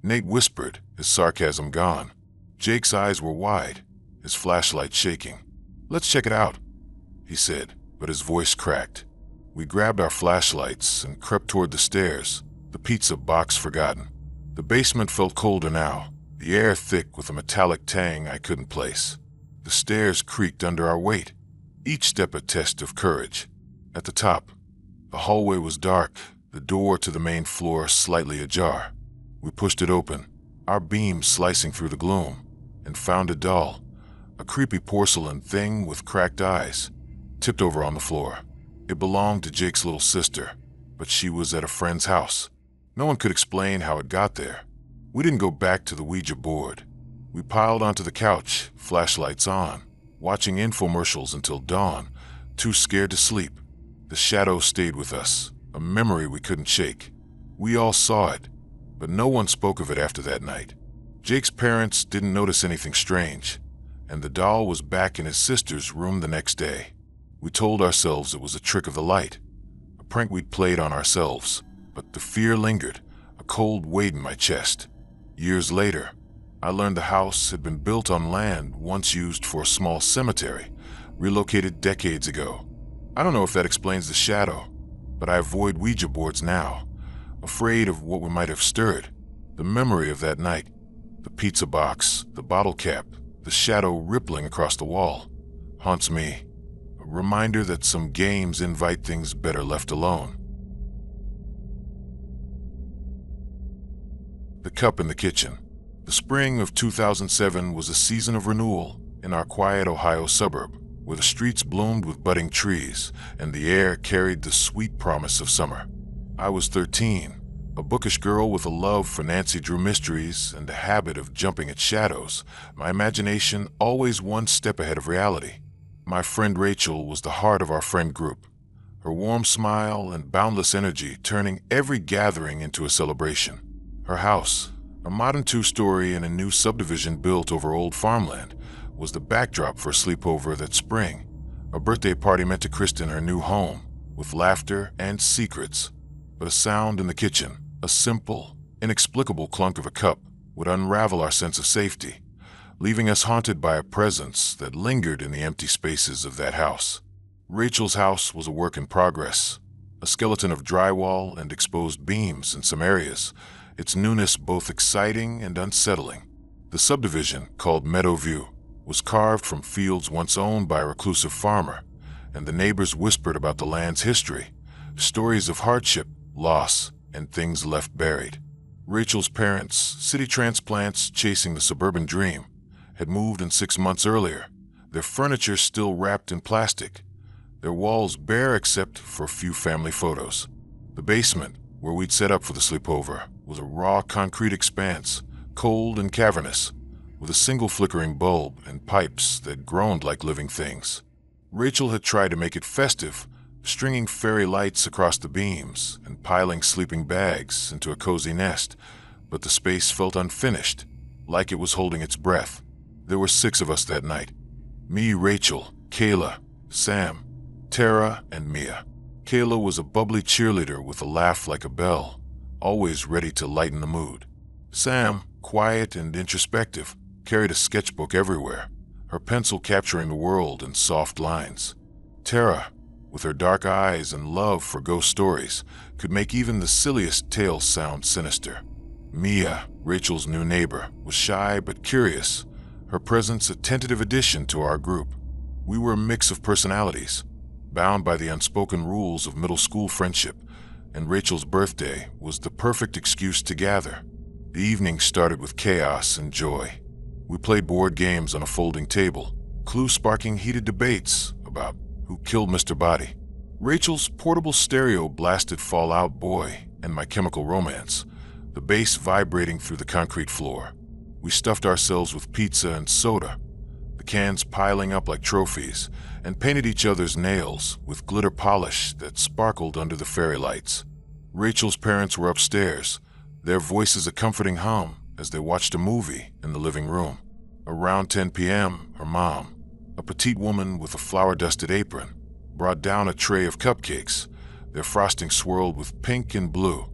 Nate whispered, his sarcasm gone. Jake's eyes were wide, his flashlight shaking. "Let's check it out," he said, but his voice cracked. We grabbed our flashlights and crept toward the stairs, the pizza box forgotten. The basement felt colder now, the air thick with a metallic tang I couldn't place. The stairs creaked under our weight, each step a test of courage. At the top, the hallway was dark, the door to the main floor slightly ajar. We pushed it open, our beam slicing through the gloom, and found a doll, a creepy porcelain thing with cracked eyes, tipped over on the floor. It belonged to Jake's little sister, but she was at a friend's house. No one could explain how it got there. We didn't go back to the Ouija board. We piled onto the couch, flashlights on, watching infomercials until dawn, too scared to sleep. The shadow stayed with us, a memory we couldn't shake. We all saw it, but no one spoke of it after that night. Jake's parents didn't notice anything strange, and the doll was back in his sister's room the next day. We told ourselves it was a trick of the light, a prank we'd played on ourselves, but the fear lingered, a cold weight in my chest. Years later, I learned the house had been built on land once used for a small cemetery, relocated decades ago. I don't know if that explains the shadow, but I avoid Ouija boards now, afraid of what we might have stirred. The memory of that night, the pizza box, the bottle cap, the shadow rippling across the wall, haunts me. A reminder that some games invite things better left alone. The cup in the kitchen. The spring of 2007 was a season of renewal in our quiet Ohio suburb, where the streets bloomed with budding trees and the air carried the sweet promise of summer. I was 13, a bookish girl with a love for Nancy Drew mysteries and a habit of jumping at shadows, my imagination always one step ahead of reality. My friend Rachel was the heart of our friend group, her warm smile and boundless energy turning every gathering into a celebration. Her house, a modern two-story in a new subdivision built over old farmland, was the backdrop for a sleepover that spring, a birthday party meant to christen her new home, with laughter and secrets. But a sound in the kitchen, a simple, inexplicable clunk of a cup, would unravel our sense of safety, leaving us haunted by a presence that lingered in the empty spaces of that house. Rachel's house was a work in progress, a skeleton of drywall and exposed beams in some areas, its newness both exciting and unsettling. The subdivision, called Meadowview, was carved from fields once owned by a reclusive farmer, and the neighbors whispered about the land's history, stories of hardship, loss, and things left buried. Rachel's parents, city transplants chasing the suburban dream, had moved in 6 months earlier, their furniture still wrapped in plastic, their walls bare except for a few family photos. The basement, where we'd set up for the sleepover, was a raw concrete expanse, cold and cavernous, with a single flickering bulb and pipes that groaned like living things. Rachel had tried to make it festive, stringing fairy lights across the beams and piling sleeping bags into a cozy nest, but the space felt unfinished, like it was holding its breath. There were 6 of us that night. Me, Rachel, Kayla, Sam, Tara, and Mia. Kayla was a bubbly cheerleader with a laugh like a bell, always ready to lighten the mood. Sam, quiet and introspective, carried a sketchbook everywhere, her pencil capturing the world in soft lines. Tara, with her dark eyes and love for ghost stories, could make even the silliest tales sound sinister. Mia, Rachel's new neighbor, was shy but curious, her presence a tentative addition to our group. We were a mix of personalities, bound by the unspoken rules of middle school friendship, and Rachel's birthday was the perfect excuse to gather. The evening started with chaos and joy. We played board games on a folding table, clues sparking heated debates about who killed Mr. Body. Rachel's portable stereo blasted Fall Out Boy and My Chemical Romance, the bass vibrating through the concrete floor. We stuffed ourselves with pizza and soda, the cans piling up like trophies, and painted each other's nails with glitter polish that sparkled under the fairy lights. Rachel's parents were upstairs, their voices a comforting hum as they watched a movie in the living room. Around 10 p.m., her mom, a petite woman with a flour-dusted apron, brought down a tray of cupcakes, their frosting swirled with pink and blue.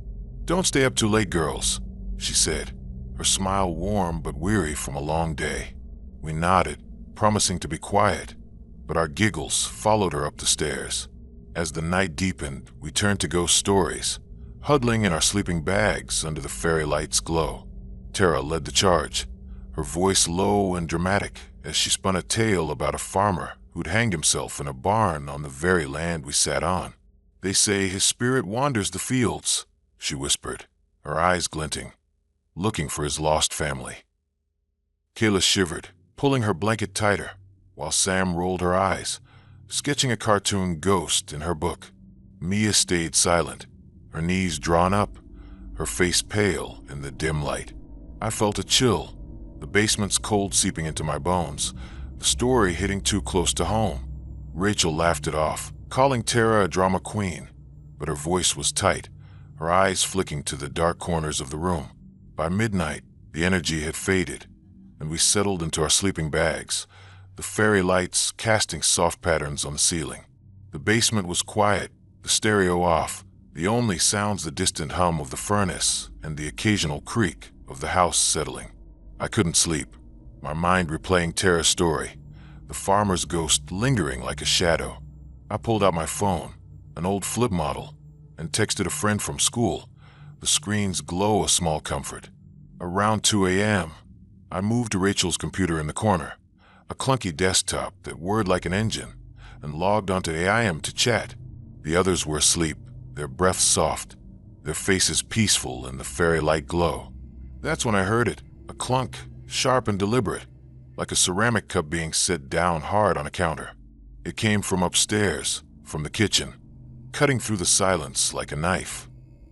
"Don't stay up too late, girls," she said, her smile warm but weary from a long day. We nodded, promising to be quiet, but our giggles followed her up the stairs. As the night deepened, we turned to ghost stories, huddling in our sleeping bags under the fairy light's glow. Tara led the charge, her voice low and dramatic as she spun a tale about a farmer who'd hanged himself in a barn on the very land we sat on. "They say his spirit wanders the fields," she whispered, her eyes glinting, looking for his lost family. Kayla shivered, pulling her blanket tighter, while Sam rolled her eyes, sketching a cartoon ghost in her book. Mia stayed silent, her knees drawn up, her face pale in the dim light. I felt a chill, the basement's cold seeping into my bones, the story hitting too close to home. Rachel laughed it off, calling Tara a drama queen, but her voice was tight, her eyes flicking to the dark corners of the room. By midnight, the energy had faded, and we settled into our sleeping bags, the fairy lights casting soft patterns on the ceiling. The basement was quiet, the stereo off, the only sounds the distant hum of the furnace and the occasional creak of the house settling. I couldn't sleep, my mind replaying Tara's story, the farmer's ghost lingering like a shadow. I pulled out my phone, an old flip model, and texted a friend from school, the screen's glow a small comfort. Around 2 a.m., I moved to Rachel's computer in the corner, a clunky desktop that whirred like an engine, and logged onto AIM to chat. The others were asleep, their breaths soft, their faces peaceful in the fairy light glow. That's when I heard it, a clunk, sharp and deliberate, like a ceramic cup being set down hard on a counter. It came from upstairs, from the kitchen, cutting through the silence like a knife.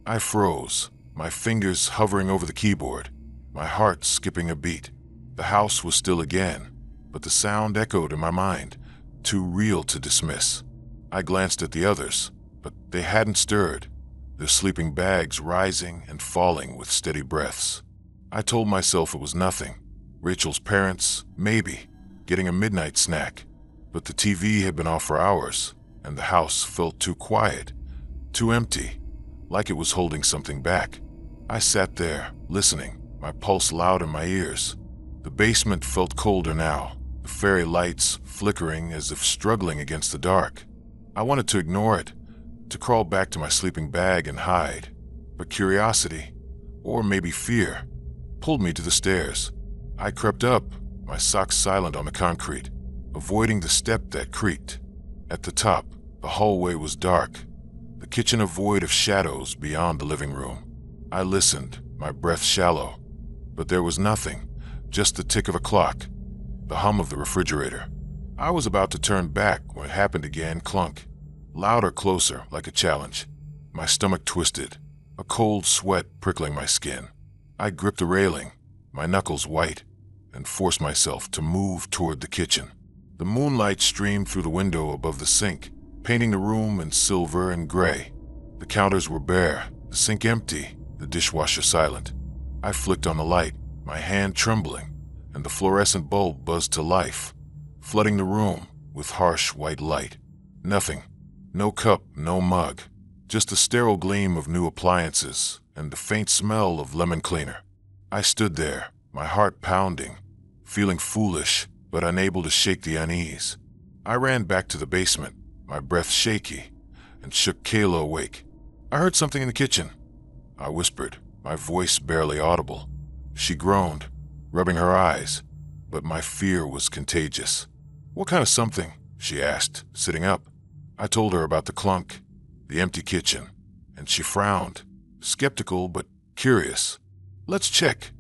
I froze, my fingers hovering over the keyboard, my heart skipping a beat. The house was still again, but the sound echoed in my mind, too real to dismiss. I glanced at the others, but they hadn't stirred, their sleeping bags rising and falling with steady breaths. I told myself it was nothing. Rachel's parents, maybe, getting a midnight snack, but the TV had been off for hours, and the house felt too quiet, too empty, like it was holding something back. I sat there, listening, my pulse loud in my ears. The basement felt colder now, the fairy lights flickering as if struggling against the dark. I wanted to ignore it, to crawl back to my sleeping bag and hide, but curiosity, or maybe fear, pulled me to the stairs. I crept up, my socks silent on the concrete, avoiding the step that creaked. At the top, the hallway was dark, the kitchen a void of shadows beyond the living room. I listened, my breath shallow, but there was nothing, just the tick of a clock, the hum of the refrigerator. I was about to turn back when it happened again, clunk, louder, closer, like a challenge. My stomach twisted, a cold sweat prickling my skin. I gripped the railing, my knuckles white, and forced myself to move toward the kitchen. The moonlight streamed through the window above the sink, painting the room in silver and gray. The counters were bare, the sink empty, the dishwasher silent. I flicked on the light, my hand trembling, and the fluorescent bulb buzzed to life, flooding the room with harsh white light. Nothing. No cup, no mug. Just the sterile gleam of new appliances and the faint smell of lemon cleaner. I stood there, my heart pounding, feeling foolish but unable to shake the unease. I ran back to the basement, my breath shaky, and shook Kayla awake. "I heard something in the kitchen," I whispered, my voice barely audible. She groaned, rubbing her eyes, but my fear was contagious. "What kind of something?" she asked, sitting up. I told her about the clunk, the empty kitchen, and she frowned, skeptical but curious. "Let's check,"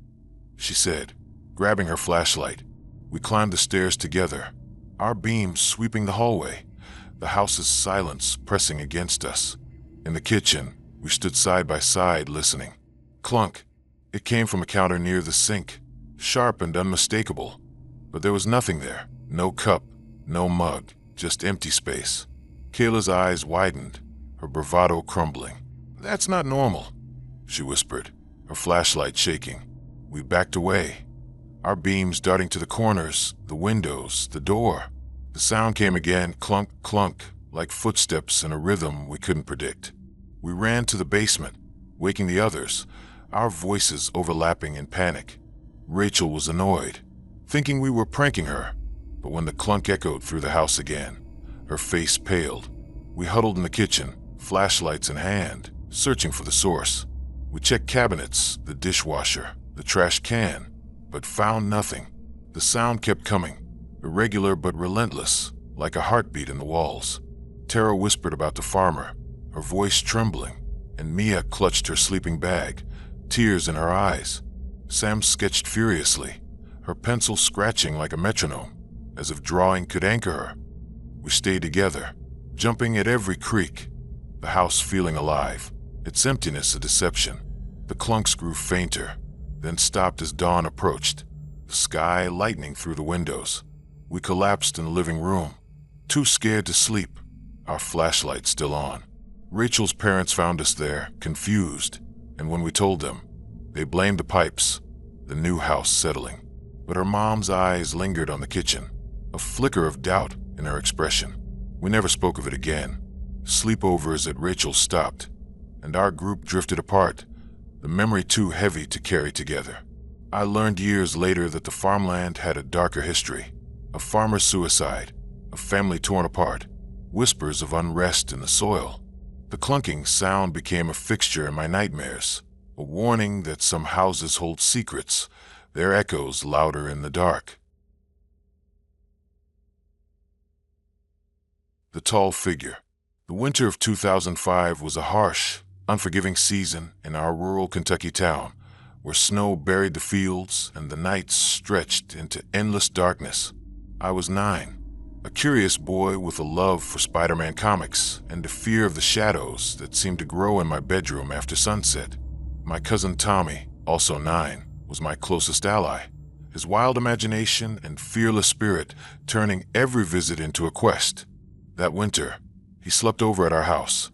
she said, grabbing her flashlight. We climbed the stairs together, our beams sweeping the hallway, the house's silence pressing against us. In the kitchen, we stood side by side listening. Clunk. It came from a counter near the sink, sharp and unmistakable, but there was nothing there. No cup, no mug, just empty space. Kayla's eyes widened, her bravado crumbling. "That's not normal," she whispered, her flashlight shaking. We backed away, our beams darting to the corners, the windows, the door. The sound came again, clunk, clunk, like footsteps in a rhythm we couldn't predict. We ran to the basement, waking the others, our voices overlapping in panic. Rachel was annoyed, thinking we were pranking her, but when the clunk echoed through the house again, her face paled. We huddled in the kitchen, flashlights in hand, searching for the source. We checked cabinets, the dishwasher, the trash can, but found nothing. The sound kept coming, irregular but relentless, like a heartbeat in the walls. Tara whispered about the farmer, her voice trembling, and Mia clutched her sleeping bag, tears in her eyes. Sam sketched furiously, her pencil scratching like a metronome, as if drawing could anchor her. We stayed together, jumping at every creak, the house feeling alive, its emptiness a deception. The clunks grew fainter, then stopped as dawn approached, the sky lightening through the windows. We collapsed in the living room, too scared to sleep, our flashlight still on. Rachel's parents found us there, confused, and when we told them, they blamed the pipes, the new house settling. But her mom's eyes lingered on the kitchen, a flicker of doubt in her expression. We never spoke of it again. Sleepovers at Rachel's stopped, and our group drifted apart, the memory too heavy to carry together. I learned years later that the farmland had a darker history, a farmer's suicide, a family torn apart, whispers of unrest in the soil. The clunking sound became a fixture in my nightmares, a warning that some houses hold secrets, their echoes louder in the dark. The tall figure. The winter of 2005 was a harsh, unforgiving season in our rural Kentucky town, where snow buried the fields and the nights stretched into endless darkness. I was 9, a curious boy with a love for Spider-Man comics and a fear of the shadows that seemed to grow in my bedroom after sunset. My cousin Tommy, also 9, was my closest ally, his wild imagination and fearless spirit turning every visit into a quest. That winter, he slept over at our house,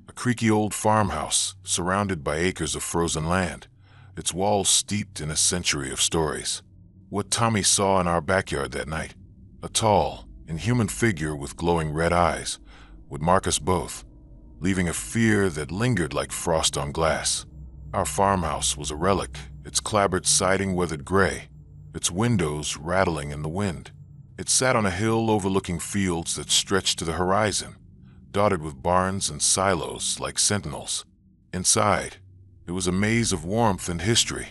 a creaky old farmhouse surrounded by acres of frozen land, its walls steeped in a century of stories. What Tommy saw in our backyard that night, a tall, inhuman figure with glowing red eyes, would mark us both, leaving a fear that lingered like frost on glass. Our farmhouse was a relic, its clapboard siding weathered gray, its windows rattling in the wind. It sat on a hill overlooking fields that stretched to the horizon, dotted with barns and silos like sentinels. Inside, it was a maze of warmth and history,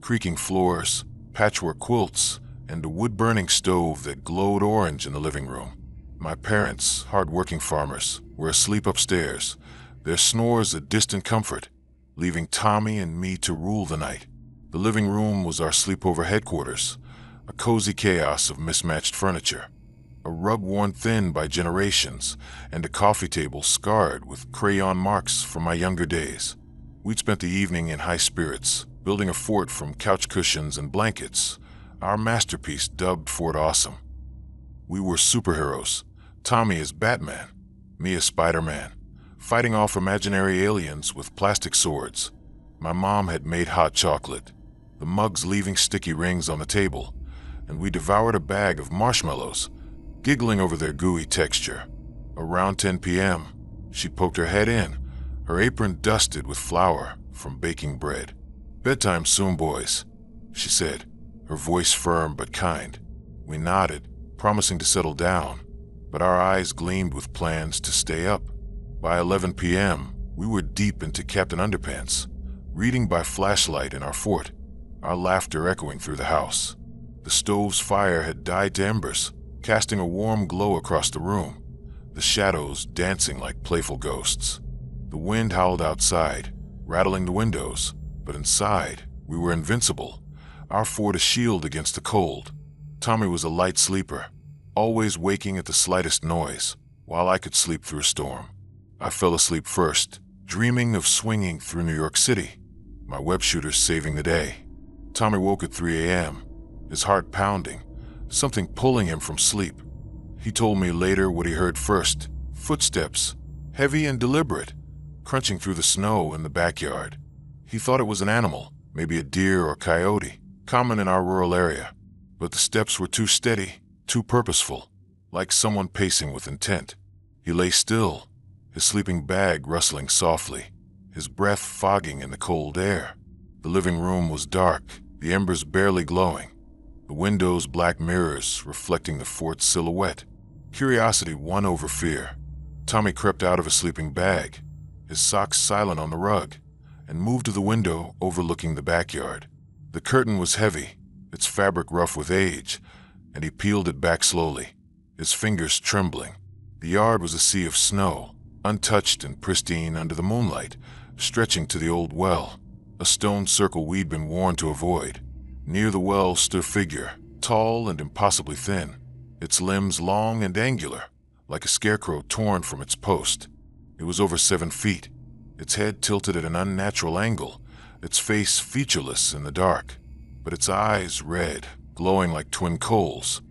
creaking floors, patchwork quilts, and a wood-burning stove that glowed orange in the living room. My parents, hard-working farmers, were asleep upstairs, their snores a distant comfort, leaving Tommy and me to rule the night. The living room was our sleepover headquarters, a cozy chaos of mismatched furniture, a rug worn thin by generations, and a coffee table scarred with crayon marks from my younger days. We'd spent the evening in high spirits, building a fort from couch cushions and blankets, our masterpiece dubbed Fort Awesome. We were superheroes, Tommy as Batman, me as Spider-Man, fighting off imaginary aliens with plastic swords. My mom had made hot chocolate, the mugs leaving sticky rings on the table, and we devoured a bag of marshmallows, giggling over their gooey texture. Around 10 p.m., she poked her head in, her apron dusted with flour from baking bread. "Bedtime soon, boys," she said, her voice firm but kind. We nodded, promising to settle down, but our eyes gleamed with plans to stay up. By 11 p.m., we were deep into Captain Underpants, reading by flashlight in our fort, our laughter echoing through the house. The stove's fire had died to embers, casting a warm glow across the room, the shadows dancing like playful ghosts. The wind howled outside, rattling the windows, but inside, we were invincible, our fort a shield against the cold. Tommy was a light sleeper, always waking at the slightest noise, while I could sleep through a storm. I fell asleep first, dreaming of swinging through New York City, my web shooters saving the day. Tommy woke at 3 a.m., his heart pounding, something pulling him from sleep. He told me later what he heard first: footsteps, heavy and deliberate, crunching through the snow in the backyard. He thought it was an animal, maybe a deer or coyote, common in our rural area. But the steps were too steady, too purposeful, like someone pacing with intent. He lay still, his sleeping bag rustling softly, his breath fogging in the cold air. The living room was dark, the embers barely glowing, the windows black mirrors reflecting the fort's silhouette. Curiosity won over fear. Tommy crept out of his sleeping bag, his socks silent on the rug, and moved to the window overlooking the backyard. The curtain was heavy, its fabric rough with age, and he peeled it back slowly, his fingers trembling. The yard was a sea of snow, untouched and pristine under the moonlight, stretching to the old well, a stone circle we'd been warned to avoid. Near the well stood a figure, tall and impossibly thin, its limbs long and angular, like a scarecrow torn from its post. It was over 7 feet, its head tilted at an unnatural angle, its face featureless in the dark, but its eyes red, glowing like twin coals,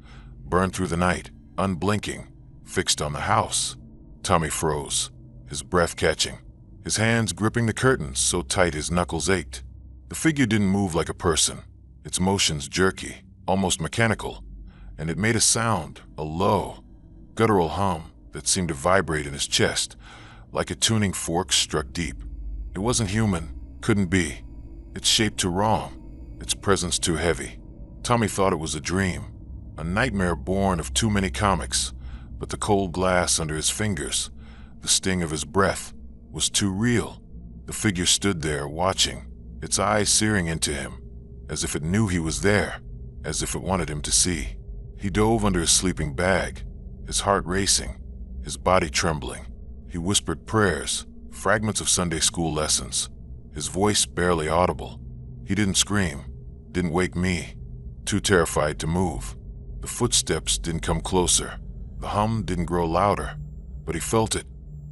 burned through the night, unblinking, fixed on the house. Tommy froze, his breath catching, his hands gripping the curtains so tight his knuckles ached. The figure didn't move like a person, its motions jerky, almost mechanical, and it made a sound, a low, guttural hum that seemed to vibrate in his chest, like a tuning fork struck deep. It wasn't human, couldn't be. Its shape too wrong, its presence too heavy. Tommy thought it was a dream, a nightmare born of too many comics, but the cold glass under his fingers, the sting of his breath, was too real. The figure stood there watching, its eyes searing into him, as if it knew he was there, as if it wanted him to see. He dove under his sleeping bag, his heart racing, his body trembling. He whispered prayers, fragments of Sunday school lessons, his voice barely audible. He didn't scream, didn't wake me, too terrified to move. The footsteps didn't come closer, the hum didn't grow louder, but he felt it,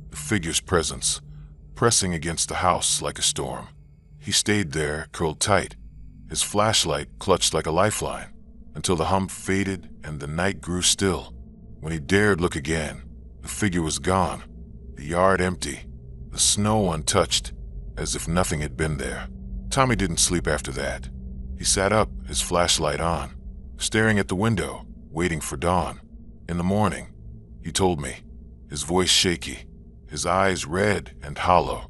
the figure's presence, pressing against the house like a storm. He stayed there, curled tight, his flashlight clutched like a lifeline, until the hum faded and the night grew still. When he dared look again, the figure was gone, the yard empty, the snow untouched, as if nothing had been there. Tommy didn't sleep after that. He sat up, his flashlight on, staring at the window, waiting for dawn. In the morning, he told me, his voice shaky, his eyes red and hollow.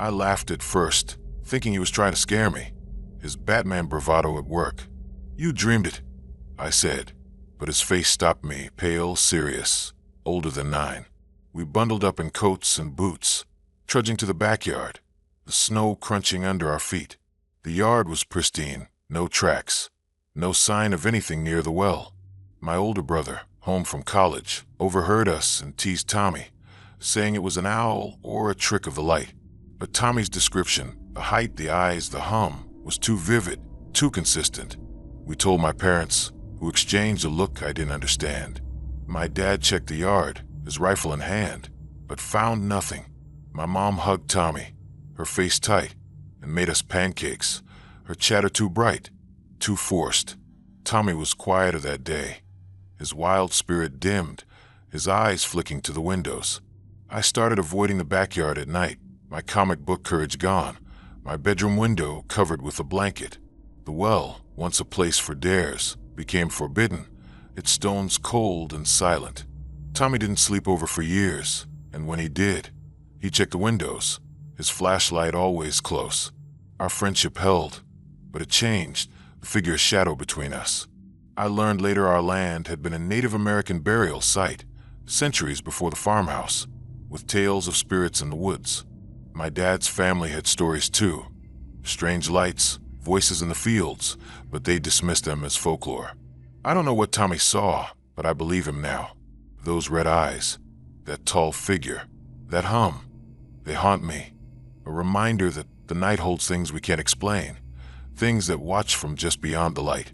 I laughed at first, thinking he was trying to scare me, his Batman bravado at work. "You dreamed it," I said, but his face stopped me, pale, serious, older than 9. We bundled up in coats and boots, trudging to the backyard, the snow crunching under our feet. The yard was pristine, no tracks, no sign of anything near the well. My older brother, home from college, overheard us and teased Tommy, saying it was an owl or a trick of the light. But Tommy's description, the height, the eyes, the hum, was too vivid, too consistent. We told my parents, who exchanged a look I didn't understand. My dad checked the yard, his rifle in hand, but found nothing. My mom hugged Tommy, her face tight, and made us pancakes, her chatter too bright, too forced. Tommy was quieter that day, his wild spirit dimmed, his eyes flicking to the windows. I started avoiding the backyard at night, my comic book courage gone, my bedroom window covered with a blanket. The well, once a place for dares, became forbidden, its stones cold and silent. Tommy didn't sleep over for years, and when he did, he checked the windows, his flashlight always close. Our friendship held, but it changed, the figure's shadow between us. I learned later our land had been a Native American burial site, centuries before the farmhouse, with tales of spirits in the woods. My dad's family had stories too, strange lights, voices in the fields, but they dismissed them as folklore. I don't know what Tommy saw, but I believe him now. Those red eyes, that tall figure, that hum, they haunt me. A reminder that the night holds things we can't explain, things that watch from just beyond the light.